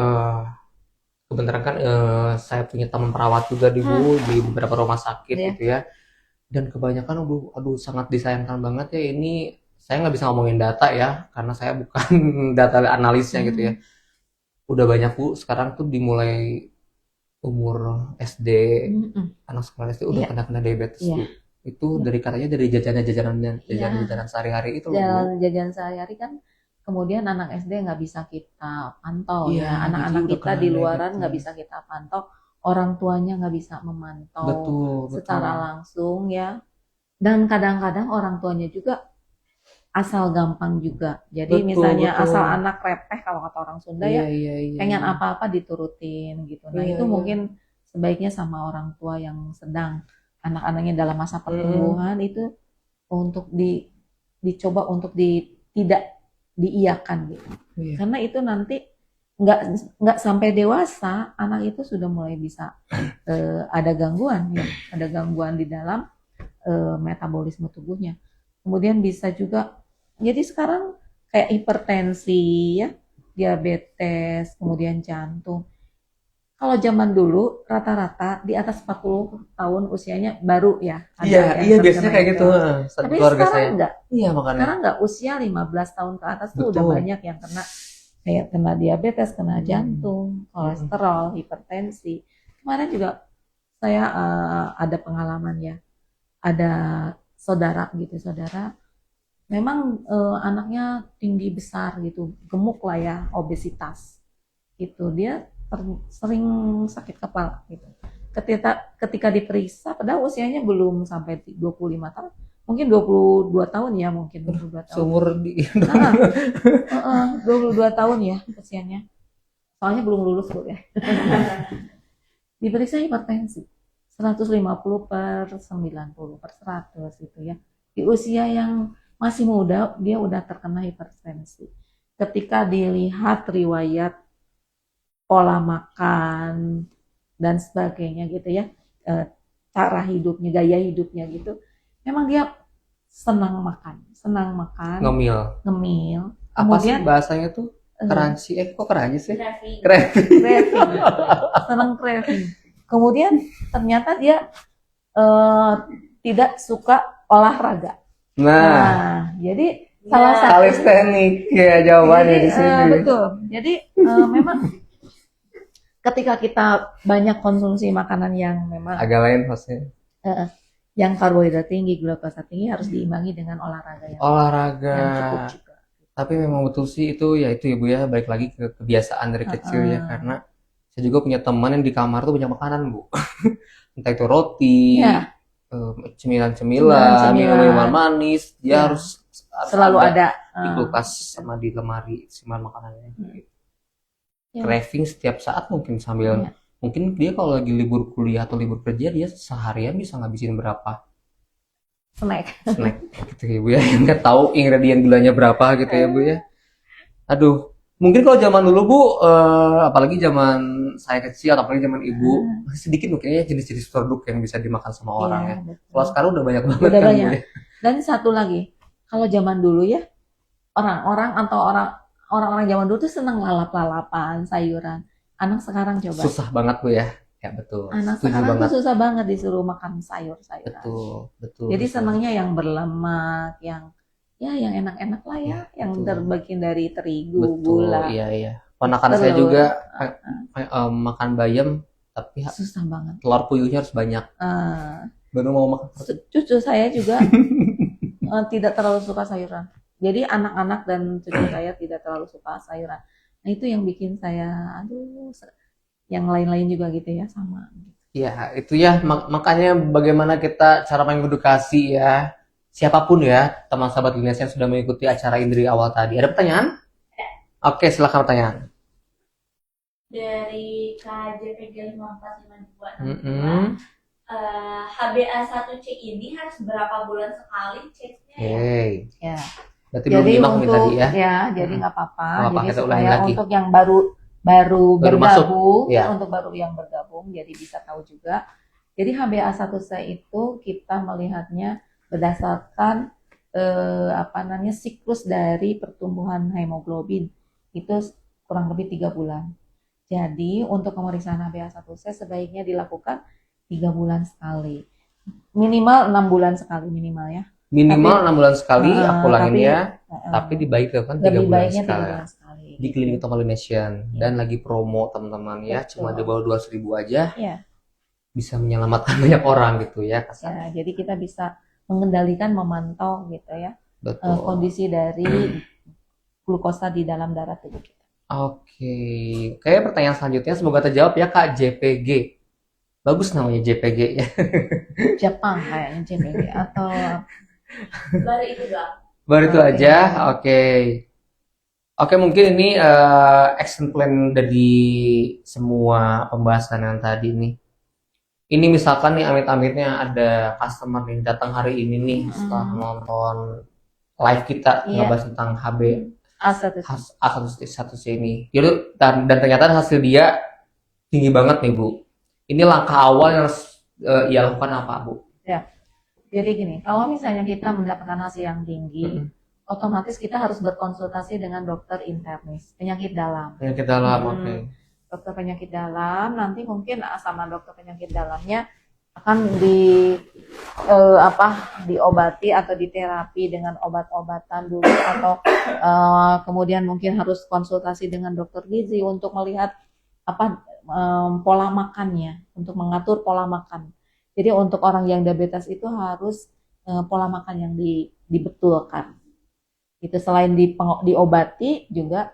kebenaran kan saya punya teman perawat juga di Bu, di beberapa rumah sakit Iya. gitu ya. Dan kebanyakan, aduh sangat disayangkan banget ya ini. Saya nggak bisa ngomongin data ya, karena saya bukan data analisnya gitu ya. Udah banyak Bu, sekarang tuh dimulai umur SD, Mm-mm. anak sekolah SD udah Iya. kena diabetes Iya. Bu. Itu dari katanya dari jajanan sehari-hari itu loh Bu. Jajan sehari-hari kan, kemudian anak SD nggak bisa kita pantau Iya, ya, anak-anak jadi udah kita kena di luaran diabetes. nggak bisa kita pantau, orang tuanya nggak bisa memantau Betul, secara betul. langsung ya, dan kadang-kadang orang tuanya juga asal gampang juga. Jadi Betul, misalnya betul. asal anak repeh kalau kata orang Sunda Iya, ya, iya, iya. pengen apa-apa diturutin gitu. Nah Iya, itu iya. mungkin sebaiknya sama orang tua yang sedang anak-anaknya dalam masa pertumbuhan itu untuk dicoba untuk tidak diiyakan gitu. Iya. Karena itu nanti nggak sampai dewasa anak itu sudah mulai bisa ada gangguan ya, ada gangguan di dalam metabolisme tubuhnya. Kemudian bisa juga, jadi sekarang kayak hipertensi ya, diabetes, kemudian jantung. Kalau zaman dulu rata-rata di atas 40 tahun usianya baru ya ada Iya, yang iya biasanya terkena kayak itu. gitu. Satu Tapi keluarga sekarang saya. enggak. Iya makanya. Sekarang enggak, usia 15 tahun ke atas tuh udah Betul. banyak yang kena diabetes, kena jantung, kolesterol, hipertensi. Kemarin juga saya ada pengalaman ya, ada saudara memang anaknya tinggi besar gitu, gemuk lah ya, obesitas gitu, dia sering sakit kepala gitu. Ketika diperiksa, padahal usianya belum sampai 25 tahun, mungkin 22 tahun ya, mungkin 22 tahun. Seumur di 22 tahun ya usianya. Soalnya belum lulus Bu ya. Diperiksa hipertensi 150 per 90 per 100 gitu ya. Di usia yang masih muda dia udah terkena hipertensi. Ketika dilihat riwayat pola makan dan sebagainya gitu ya, cara hidupnya, gaya hidupnya gitu, memang dia senang makan, ngemil. Apa sih Kemudian bahasanya tuh? Crunchy. Kok crunchy sih? Craving. Craving. senang craving. Kemudian ternyata dia tidak suka olahraga. Nah, Jadi salah satu kalistenik ya jawabannya jadi, di sini. betul. Jadi memang ketika kita banyak konsumsi makanan yang memang Agak lain maksudnya. yang karbohidrat tinggi, glukosa tinggi harus diimbangi dengan olahraga yang cukup juga. Tapi memang betul sih itu ya Bu ya, balik lagi ke kebiasaan dari kecil ya, karena saya juga punya teman yang di kamar tuh banyak makanan Bu. Entah itu roti, Ya. cemilan-cemilan, minuman manis, dia Ya. harus Selalu ada di kulkas sama di lemari cemilan makanannya. Ya. Craving setiap saat mungkin sambil mungkin dia kalau lagi libur kuliah atau libur kerja dia seharian bisa ngabisin berapa snack. gitu ya Bu ya, yang nggak tahu ingredient gulanya berapa gitu ya Bu ya. Aduh, mungkin kalau zaman dulu Bu, apalagi zaman saya kecil, apalagi zaman Ibu, masih sedikit mungkin ya jenis-jenis produk yang bisa dimakan sama orang ya. Betul. Kalau sekarang udah banyak banget Udah kan Bu banyak. ya. Dan satu lagi, kalau zaman dulu ya, orang-orang zaman dulu tuh seneng lalap-lalapan, sayuran. Anak sekarang coba. Susah banget Bu ya. Ya betul. Anak Setuju sekarang banget. tuh susah banget disuruh makan sayur-sayuran. Betul. Jadi betul. senangnya yang berlemak, yang enak-enak lah ya, yang betul. terbikin dari terigu, Betul, gula. iya. Ponakan saya Telur. juga makan bayam, tapi Susah banget. telur puyuhnya harus banyak. Baru mau makan. Cucu saya juga tidak terlalu suka sayuran. Jadi anak-anak dan cucu saya tidak terlalu suka sayuran. Nah itu yang bikin saya, aduh, yang lain-lain juga gitu ya sama. Ya, itu ya makanya bagaimana kita cara mengedukasi ya siapapun ya teman sahabat Linas yang sudah mengikuti acara ini dari awal tadi. Ada pertanyaan? Oke, silakan pertanyaan. Dari KJPG 5456262 Mm-mm. HbA1c ini harus berapa bulan sekali ceknya ya? Hey, Ya. berarti belum Jadi nyimak nih untuk tadi ya. jadi nggak apa-apa. Nggak apa-apa, Jadi kita ulangin supaya lagi. untuk yang baru Baru masuk, bergabung, ya. untuk baru yang bergabung, jadi bisa tahu juga. Jadi HbA1c itu kita melihatnya berdasarkan siklus dari pertumbuhan hemoglobin itu kurang lebih 3 bulan. Jadi untuk pemeriksaan HbA1c sebaiknya dilakukan 3 bulan sekali, minimal 6 bulan sekali minimal ya. Minimal Tapi- 6 bulan sekali, aku ulangin tapi- ya. Tapi dibaik kan 3 lebih bulan baiknya 3 sekali. bulan sekali. Di klinik Tomalination dan lagi promo teman-teman ya, Betul. cuma di bawah 200.000 aja Ya. bisa menyelamatkan banyak orang gitu ya Ya, kasarnya. jadi kita bisa mengendalikan, memantau gitu ya Betul. kondisi dari glukosa di dalam darah tubuh kita. Oke, kayak pertanyaan selanjutnya semoga terjawab ya Kak JPG. Bagus namanya JPG ya. Jepang kayaknya JPG atau Baru itu doang. Baru itu Oke. aja. Oke. Oke, mungkin ini action plan dari semua pembahasan yang tadi nih. Ini misalkan nih amit-amitnya ada customer yang datang hari ini nih setelah nonton live kita Iya. ngebahas tentang HB A1C. A1C ini. Jadi dan ternyata hasil dia tinggi banget nih Bu. Ini langkah awal yang harus ia lakukan apa Bu? Jadi gini, kalau misalnya kita mendapatkan hasil yang tinggi, otomatis kita harus berkonsultasi dengan dokter internis, penyakit dalam. Penyakit dalam, Hmm. oke. Dokter penyakit dalam, nanti mungkin sama dokter penyakit dalamnya akan diobati atau diterapi dengan obat-obatan dulu atau kemudian mungkin harus konsultasi dengan dokter gizi untuk melihat pola makannya, untuk mengatur pola makan. Jadi untuk orang yang diabetes itu harus pola makan yang dibetulkan. Itu selain diobati juga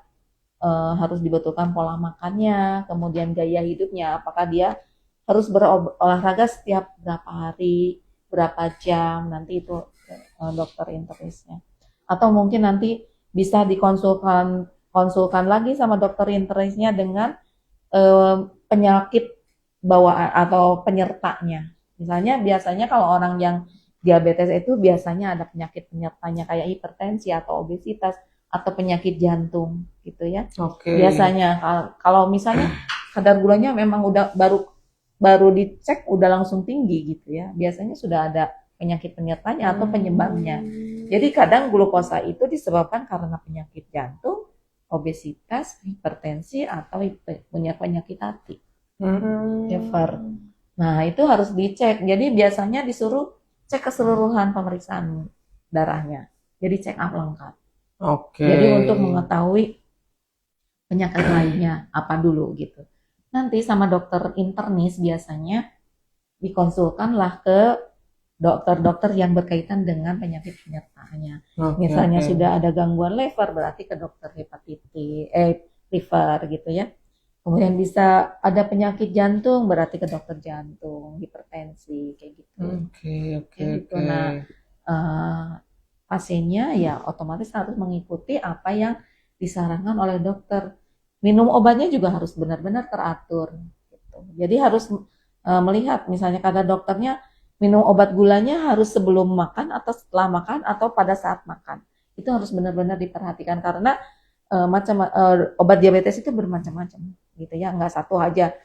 harus dibetulkan pola makannya, kemudian gaya hidupnya, apakah dia harus berolahraga setiap berapa hari, berapa jam, nanti itu dokter internisnya. Atau mungkin nanti bisa konsulkan lagi sama dokter internisnya dengan penyakit bawaan atau penyertanya. Misalnya biasanya kalau orang yang diabetes itu biasanya ada penyakit penyertanya kayak hipertensi atau obesitas atau penyakit jantung gitu ya. Oke. Biasanya kalau misalnya kadar gulanya memang udah baru dicek udah langsung tinggi gitu ya. Biasanya sudah ada penyakit penyertanya atau penyebabnya. Jadi kadang glukosa itu disebabkan karena penyakit jantung, obesitas, hipertensi atau punya penyakit hati. Liver. Nah, itu harus dicek. Jadi biasanya disuruh cek keseluruhan pemeriksaan darahnya. Jadi check up lengkap. Oke. Jadi untuk mengetahui penyakit lainnya apa dulu gitu. Nanti sama dokter internis biasanya dikonsulkanlah ke dokter-dokter yang berkaitan dengan penyakit penyertanya. Misalnya sudah ada gangguan liver berarti ke dokter hepatitis, liver gitu ya. Kemudian bisa ada penyakit jantung berarti ke dokter jantung, hipertensi kayak gitu. Oke. Nah, pasiennya ya otomatis harus mengikuti apa yang disarankan oleh dokter. Minum obatnya juga harus benar-benar teratur. Gitu. Jadi harus melihat misalnya kata dokternya minum obat gulanya harus sebelum makan atau setelah makan atau pada saat makan. Itu harus benar-benar diperhatikan karena obat diabetes itu bermacam-macam gitu ya, nggak satu aja.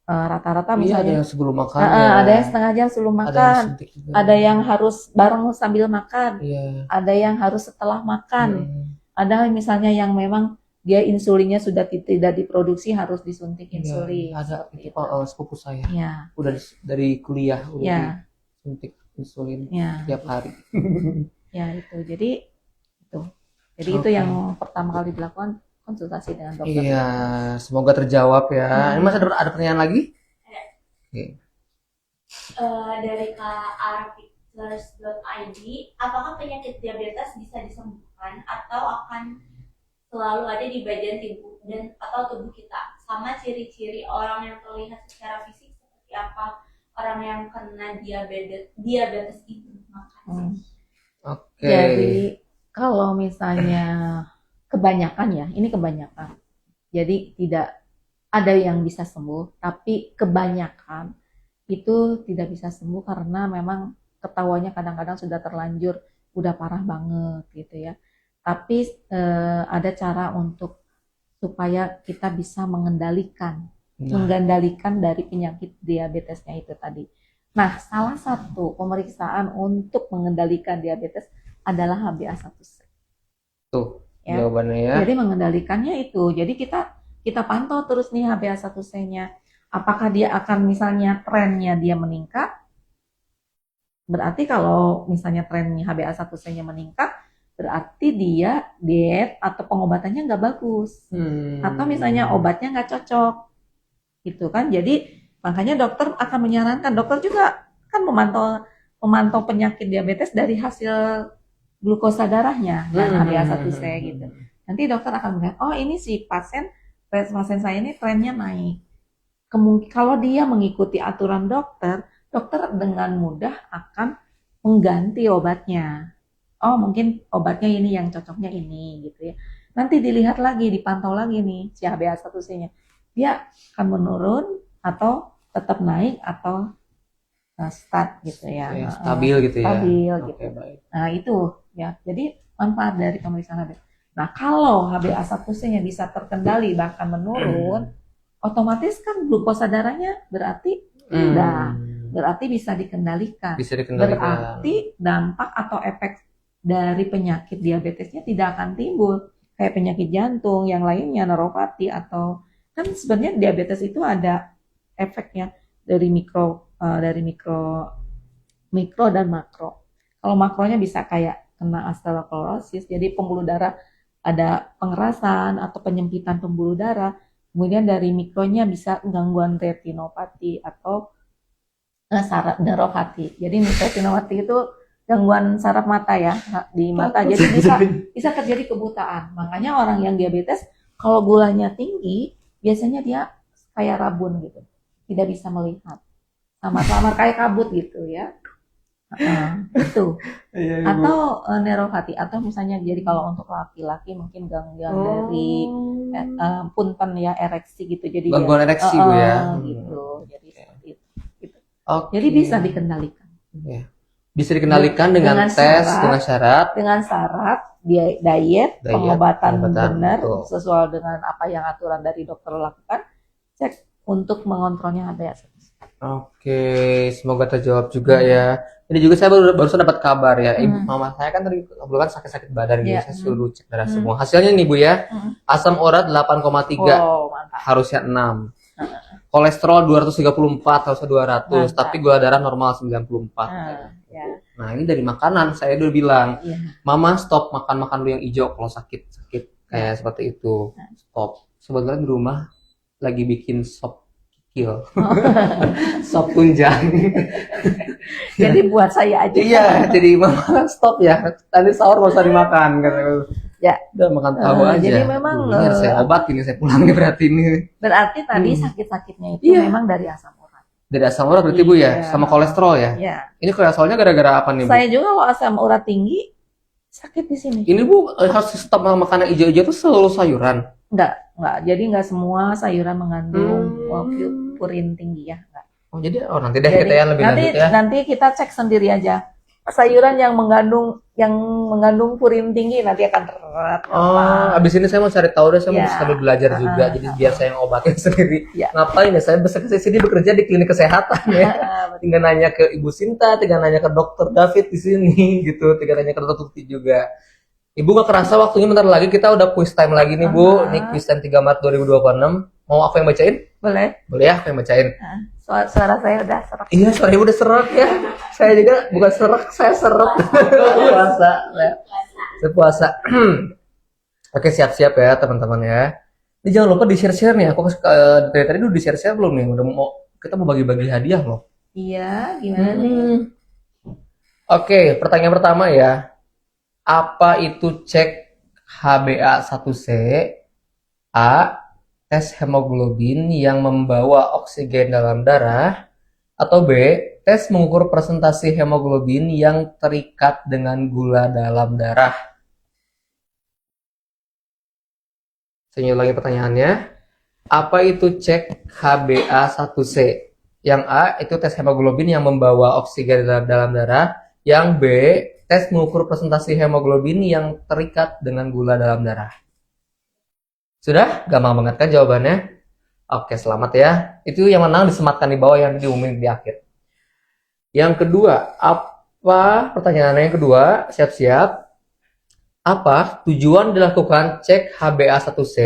Rata-rata misalnya ada yang sebelum makan ada yang setengah jam sebelum makan, ada yang harus bareng sambil makan, ada yang harus setelah makan, ada misalnya yang memang dia insulinnya sudah tidak diproduksi harus disuntik insulin. Ada sepupu saya udah dari kuliah udah disuntik insulin tiap hari. Ya itu jadi itu yang pertama kali dilakukan konsultasi dengan dokter. Iya, semoga terjawab ya. Ini masih ada pertanyaan lagi? Oke. Dari karpictures.id, apakah penyakit diabetes bisa disembuhkan selalu ada di bagian tubuh dan atau tubuh kita. Sama ciri-ciri orang yang terlihat secara fisik seperti apa orang yang kena diabetes itu makan. Oke. Jadi kalau misalnya kebanyakan ya, ini kebanyakan. Jadi tidak ada yang bisa sembuh, tapi kebanyakan itu tidak bisa sembuh karena memang ketahuannya kadang-kadang sudah terlanjur, udah parah banget gitu ya. Tapi ada cara untuk supaya kita bisa mengendalikan dari penyakit diabetesnya itu tadi. Nah, salah satu pemeriksaan untuk mengendalikan diabetes adalah HbA1c. Tuh, Ya. jawabannya ya. Jadi mengendalikannya itu. Jadi kita pantau terus nih HbA1c-nya. Apakah dia akan misalnya trennya dia meningkat? Berarti kalau misalnya trennya HbA1c-nya meningkat, berarti dia diet atau pengobatannya nggak bagus. Atau misalnya obatnya nggak cocok. Gitu kan. Jadi makanya dokter akan menyarankan, dokter juga kan memantau penyakit diabetes dari hasil glukosa darahnya dan HbA1c gitu. Nanti dokter akan melihat, oh ini si pasien saya ini trennya naik. Kalau dia mengikuti aturan dokter dengan mudah akan mengganti obatnya. Oh mungkin obatnya ini yang cocoknya ini gitu ya. Nanti dilihat lagi, dipantau lagi nih si HbA1c-nya. Dia akan menurun atau tetap naik atau start gitu ya. Stabil gitu ya. Stabil Oke, gitu. baik. Nah itu ya. Jadi manfaat dari pemeriksaan HbA. Nah kalau HbA1c-nya bisa terkendali bahkan menurun, otomatis kan glukosa darahnya berarti berarti bisa dikendalikan. Bisa dikendalikan. Berarti dampak atau efek dari penyakit diabetesnya tidak akan timbul kayak penyakit jantung yang lainnya, neuropati atau kan sebenarnya diabetes itu ada efeknya dari mikro dan makro. Kalau makronya bisa kayak kena atherosclerosis, jadi pembuluh darah ada pengerasan atau penyempitan pembuluh darah. Kemudian dari mikronya bisa gangguan retinopati atau saraf neuropati. Jadi retinopati itu gangguan saraf mata ya di mata. Jadi bisa terjadi kebutaan. Makanya orang yang diabetes kalau gulanya tinggi biasanya dia kayak rabun gitu, tidak bisa melihat, sama-sama kayak kabut gitu ya. Itu atau neuropati atau misalnya jadi kalau untuk laki-laki mungkin gangguan dari punten ya ereksi gitu, jadi gangguan ereksi Bu ya gitu. Jadi seperti itu gitu. Okay. Jadi bisa dikendalikan ya. Bisa dikendalikan dengan tes dengan syarat diet pengobatan benar betul. Sesuai dengan apa yang aturan dari dokter lakukan, cek untuk mengontrolnya HbA1c. Oke, semoga terjawab juga ya. Ini juga saya barusan dapat kabar ya. Mama saya kan tadi kebetulan sakit-sakit badan gitu. Saya suruh cek darah semua. Hasilnya nih Bu ya. Asam urat 8,3. Harusnya 6. Kolesterol 234 harusnya 200, tapi gula darah normal 94. Nah, ini dari makanan. Saya udah bilang, Mama stop makan dulu yang hijau kalau sakit kayak seperti itu. Stop. Sebetulnya di rumah lagi bikin sop kikil. Sop tunjang. Jadi buat saya aja. Iya, jadi Mama stop ya. Tadi sahur gak usah dimakan kata. Ya, udah makan tahu aja. Jadi memang saya obat ini saya pulang nih berarti ini. Berarti tadi sakit-sakitnya itu memang dari asam urat. Dari asam urat berarti Bu ya, sama kolesterol ya. Iya. Ini kolesterolnya gara-gara apa nih Bu? Saya juga kalau asam urat tinggi sakit di sini. Ini Bu harus stop makanan hijau-hijau tuh selalu sayuran. Enggak. Jadi enggak semua sayuran mengandung purin tinggi ya, enggak. Oh, jadi nanti deh kita ya lebih lanjut ya. Nanti kita cek sendiri aja. Sayuran yang mengandung purin tinggi nanti akan terat. Abis ini saya mau cari tahu deh, saya mau sambil belajar juga. Jadi biar saya yang obatin sendiri. Ngapain ya? Saya sini bekerja di klinik kesehatan ya. Tinggal nanya ke Ibu Sinta, tinggal nanya ke Dokter David di sini gitu, tinggal nanya ke Dokter Tuti juga. Ibu gak kerasa waktunya bentar lagi kita udah quiz time lagi nih Bu. Ini quiz time 3 Maret 2026. Mau aku yang bacain? Boleh. Boleh ya, aku yang bacain. Suara saya udah serak. Iya, suara Ibu udah serak ya. Saya juga bukan serak, saya seret. Puasa. Saya puasa. Oke, siap-siap ya teman-teman ya. Ini jangan lupa di-share-share nih. Aku dari tadi udah di-share-share belum nih? Kita mau bagi-bagi hadiah loh. Iya, gimana nih? Oke, pertanyaan pertama ya. Apa itu cek HbA1c. A. Tes hemoglobin yang membawa oksigen dalam darah. Atau B. Tes mengukur presentasi hemoglobin yang terikat dengan gula dalam darah. Saya ulangi pertanyaannya. Apa itu cek HbA1c? Yang A itu tes hemoglobin yang membawa oksigen dalam darah. Yang B, tes mengukur presentasi hemoglobin yang terikat dengan gula dalam darah. Sudah? Gampang banget kan jawabannya? Oke, selamat ya. Itu yang menang disematkan di bawah, yang diumumin di akhir. Yang kedua, apa pertanyaannya yang kedua? Siap-siap. Apa tujuan dilakukan cek HbA1c?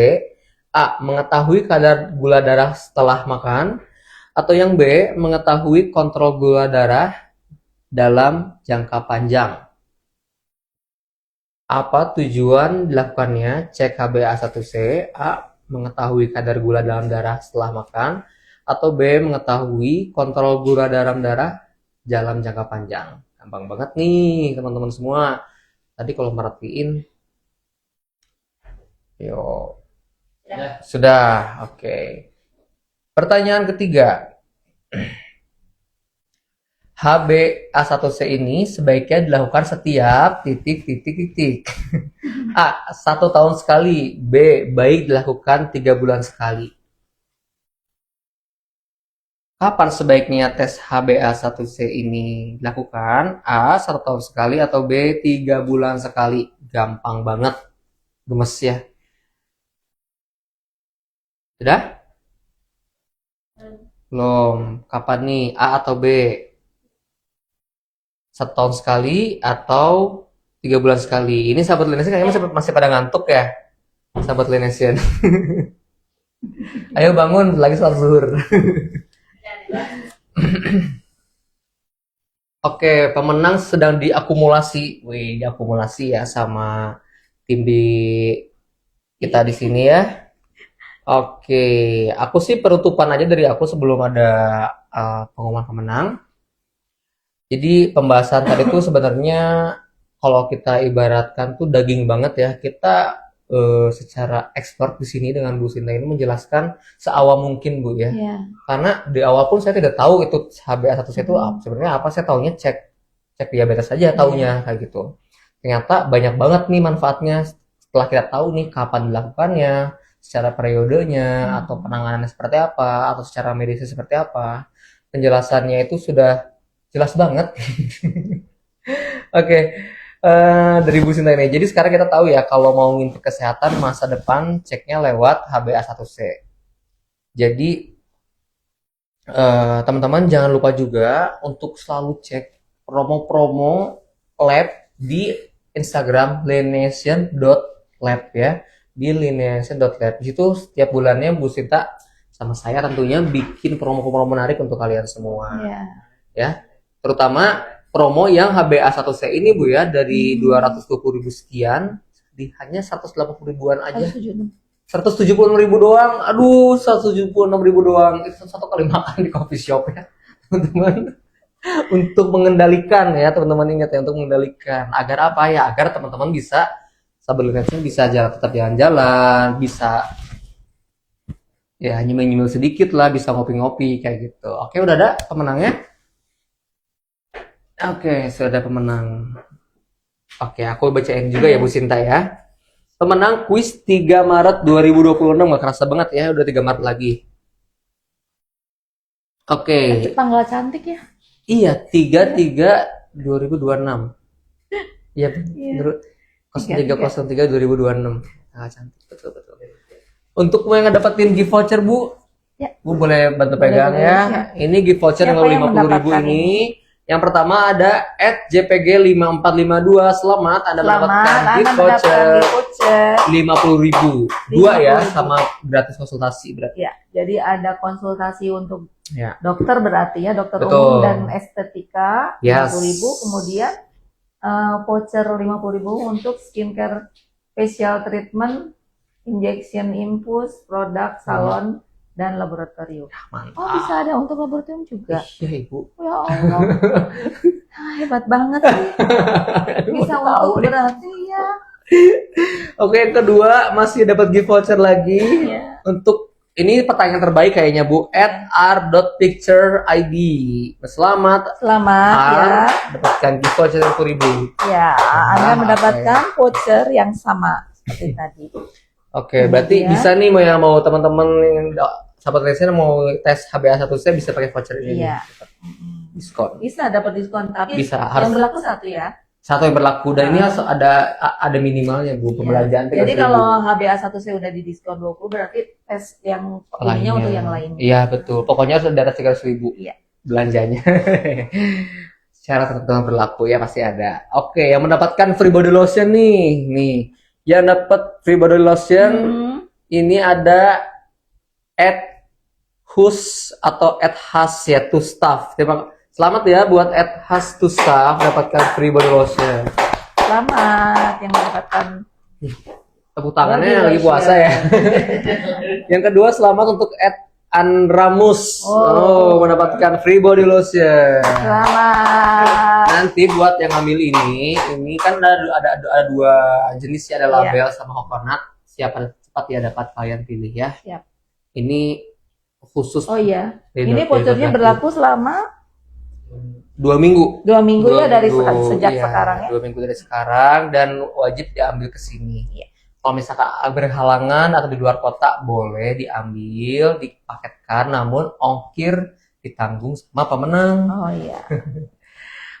A. Mengetahui kadar gula darah setelah makan. Atau yang B. Mengetahui kontrol gula darah dalam jangka panjang. Apa tujuan dilakukannya cek HbA1c? A. Mengetahui kadar gula dalam darah setelah makan. Atau B. Mengetahui kontrol gula dalam darah dalam jangka panjang. Gampang banget nih teman-teman semua. Tadi kalau merhatiin, sudah, oke. Pertanyaan ketiga, HbA1c ini sebaiknya dilakukan setiap titik. A. 1 tahun sekali. B. Baik dilakukan 3 bulan sekali. Kapan sebaiknya tes HbA1c ini dilakukan? A. 1 tahun sekali. Atau B. 3 bulan sekali. Gampang banget. Gemes ya. Sudah? Belum. Kapan nih? A atau B? 1 tahun sekali atau 3 bulan sekali? Ini sahabat Linesian kayaknya masih pada ngantuk ya. Sahabat Linesian. Ayo bangun, lagi sholat zuhur. Oke, pemenang sedang diakumulasi. Wih, diakumulasi ya sama tim di kita di sini ya. Oke, aku sih penutupan aja dari aku sebelum ada pengumuman pemenang. Jadi pembahasan tadi tuh sebenarnya kalau kita ibaratkan tuh daging banget ya. Kita secara expert di sini dengan Bu Sinta ini menjelaskan seawam mungkin Bu ya. Karena di awal pun saya tidak tahu itu HbA1c itu sebenarnya apa. Saya taunya cek diabetes saja taunya kayak gitu. Ternyata banyak banget nih manfaatnya setelah kita tahu nih kapan dilakukannya, secara periodenya atau penanganannya seperti apa, atau secara medisnya seperti apa. Penjelasannya itu sudah jelas banget. Oke, dari Bu Sinta ini. Jadi sekarang kita tahu ya kalau mau ngincer kesehatan masa depan ceknya lewat HbA1c. Jadi teman-teman jangan lupa juga untuk selalu cek promo-promo lab di Instagram linesian.lab ya. Di linesian.lab. Di situ setiap bulannya Bu Sinta sama saya tentunya bikin promo-promo menarik untuk kalian semua. Ya. Terutama promo yang HbA1c ini Bu ya, dari 220.000 sekian di hanya 180 ribuan aja. 176.000 doang. Aduh, 176.000 doang. Itu satu kali makan di coffee shop ya, teman-teman. Untuk mengendalikan ya, teman-teman ingat ya, untuk mengendalikan. Agar apa ya? Agar teman-teman bisa stabilitasnya bisa tetap jalan-jalan, bisa ya nyemil-nyemil sedikit lah, bisa ngopi-ngopi kayak gitu. Oke, udah ada pemenangnya? Oke, sudah ada pemenang. Oke, aku bacain juga ya Bu Sinta ya. Pemenang kuis 3 Maret 2026, gak kerasa banget ya, udah 3 Maret lagi. Oke. Tanggal cantik ya? Iya, 3/3/2026. Iya, 03/03/2026. Ah, cantik, betul. Untuk yang ngedapetin gift voucher Bu, Bu boleh bantu pegang ya. Ini gift voucher yang 50.000 ini. Yang pertama ada @jpg5452. Selamat Anda mendapatkan gift voucher 50.000. 2 ya, sama gratis konsultasi berarti. Ya, jadi ada konsultasi untuk dokter berarti ya, dokter umum dan estetika 50.000, kemudian voucher 50.000 untuk skincare facial treatment, injection infus, produk salon dan laboratorium. Mantap. Oh, bisa ada untuk laboratorium juga. Iya Ibu. Ya Allah. Hebat banget sih. Bisa untuk berarti ya. Oke, yang kedua masih dapat gift voucher lagi Iya. untuk ini pertanyaan terbaik kayaknya Bu, @r.picture_id. Selamat Selamat ya. dapatkan gift voucher 10.000. Ya, Anda mendapatkan voucher yang sama seperti tadi. Oke, berarti Kemudian- bisa nih mau teman-teman yang sahabat Indonesia mau tes HbA1c bisa pakai voucher ini. Iya. Diskon. Bisa dapat diskon, tapi Bisa, yang harus- berlaku satu ya. Satu yang berlaku dan ini harus ada minimalnya Bu, pembelanjaan Jadi 3.000. kalau HbA1c udah di diskon 20 berarti tes yang ininya untuk yang lain. Iya, betul. Pokoknya harus di atas 300.000 Iya. belanjanya. Syarat ketentuan berlaku ya pasti ada. Oke, yang mendapatkan free body lotion nih. Yang dapat free body lotion ini ada @hus atau @has ya, to staff. Selamat ya buat @has to staff dapatkan free body lotion. Selamat yang mendapatkan Tepuk tangannya Body yang lagi lotion. puasa ya. Yang kedua selamat untuk @anramus. Mendapatkan free body lotion. selamat. Nanti buat yang ngambil ini kan ada dua jenis ya, ada label sama coconut. Siapa cepat ya dapat kalian pilih ya. Siap. Ini khusus Oh iya. Redor- Ini vouchernya Redor- berlaku selama 2 minggu. 2 minggu ya dari minggu, sejak iya, sekarang ya. 2 minggu dari sekarang dan wajib diambil ke sini. Iya. Kalau misalkan berhalangan atau di luar kota boleh diambil, dipaketkan, namun ongkir ditanggung sama pemenang. Oh iya.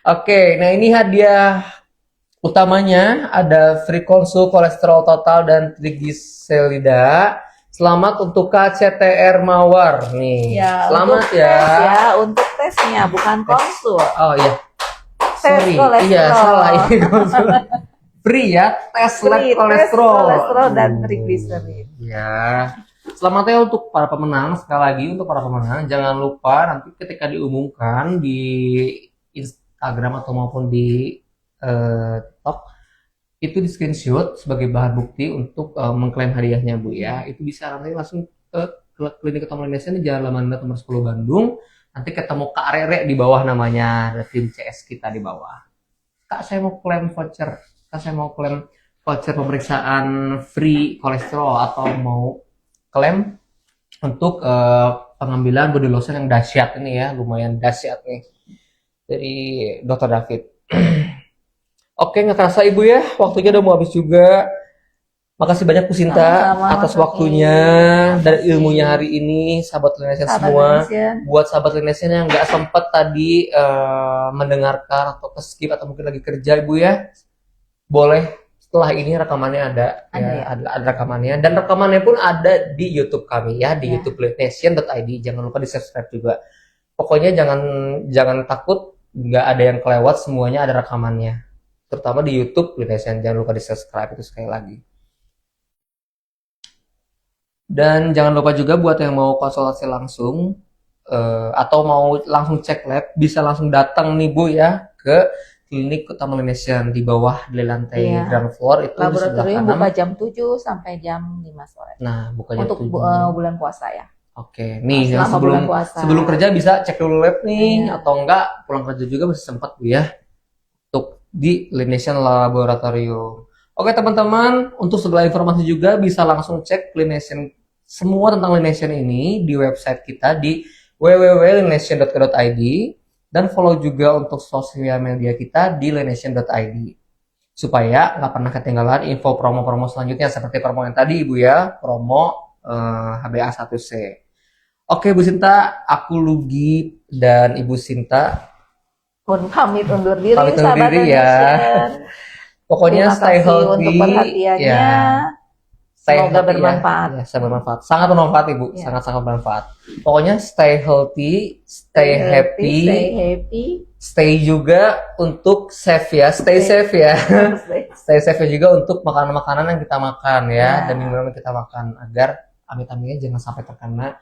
Oke, nah ini hadiah utamanya ada free konsul kolesterol total dan trigliserida. Selamat untuk KCTR Mawar nih. Ya, Selamat untuk ya. tes ya, untuk tesnya bukan konsul. Oh iya. Tes Sorry. kolesterol. Iya, salah ini konsul. Free ya, tes lab Free, tes kolesterol. kolesterol dan triglycerid. Ya. Selamat ya untuk para pemenang. Sekali lagi untuk para pemenang, jangan lupa nanti ketika diumumkan di Instagram atau maupun di TikTok itu di screenshot sebagai bahan bukti untuk mengklaim hadiahnya Bu ya. Itu bisa nanti langsung ke klinik utama Indonesia di Jalan Lamanda nomor 10 Bandung. Nanti ketemu Kak Rere di bawah namanya, ada tim CS kita di bawah. Kak saya mau klaim voucher. Kak saya mau klaim voucher pemeriksaan free kolesterol atau mau klaim untuk pengambilan body lotion yang dahsyat ini ya, lumayan dahsyat nih dari Dr. David. Oke, nggak kerasa Ibu ya, waktunya udah mau habis juga. Makasih banyak Bu Sinta Sama-sama, atas Mas Oki. waktunya dan Makasih. ilmunya hari ini, sahabat Indonesia Sahabat semua. Indonesia. Buat sahabat Indonesia yang nggak sempat tadi mendengarkan atau skip atau mungkin lagi kerja Ibu ya, boleh setelah ini rekamannya ada ada rekamannya dan rekamannya pun ada di YouTube kami ya, di Ya. YouTube litnation.id. Jangan lupa di subscribe juga. Pokoknya jangan takut nggak ada yang kelewat, semuanya ada rekamannya. Terutama di YouTube Litnation, jangan lupa di subscribe itu sekali lagi. Dan jangan lupa juga buat yang mau konsultasi langsung atau mau langsung cek lab, bisa langsung datang nih Bu ya ke klinik Utama Litnation di bawah di lantai Iya. ground floor itu di sebelah Laboratorium kanan. buka jam 7 sampai jam 5 sore. Nah, bukannya Untuk bulan puasa ya. Oke, nih Selama sebelum bulan puasa. sebelum kerja bisa cek dulu lab nih Iya. atau enggak pulang kerja juga masih sempat Bu ya untuk di Litnation Laboratorium. Oke teman-teman, untuk segala informasi juga bisa langsung cek Litnation, semua tentang Litnation ini di website kita di www.litnation.co.id dan follow juga untuk sosial media kita di litnation.id supaya nggak pernah ketinggalan info promo-promo selanjutnya seperti promo yang tadi Ibu ya, promo HbA1c. Oke Bu Sinta, aku Lugi dan Ibu Sinta Pun pamit undur diri, Pamit undur sahabat diri ya. Indonesia. pokoknya Terima stay kasih healthy untuk perhatiannya. ya. Stay Semoga healthy bermanfaat. ya, sangat bermanfaat. Sangat bermanfaat Ibu, Ya. sangat-sangat bermanfaat. Pokoknya stay healthy, stay happy, Stay happy. stay juga untuk safe ya, stay safe ya. Stay safe juga untuk makanan-makanan yang kita makan ya, Ya. dan minuman yang kita makan agar amit-amitnya jangan sampai terkena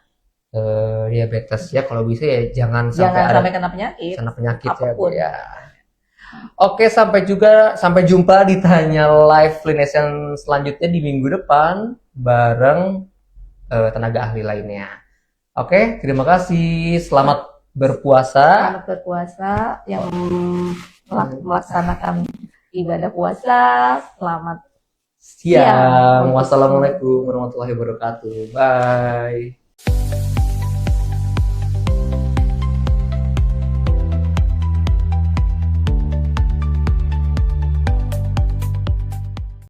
diabetes ya. Kalau bisa ya jangan sampai Jangan ada sampai kena penyakit. kena penyakit ya Bu Apapun. ya. Oke, sampai jumpa di Tanya Live Litnation selanjutnya di minggu depan bareng tenaga ahli lainnya. Oke, terima kasih. Selamat berpuasa. Selamat berpuasa yang melaksanakan ibadah puasa. Selamat Siang. Siang. Wassalamualaikum warahmatullahi wabarakatuh. Bye.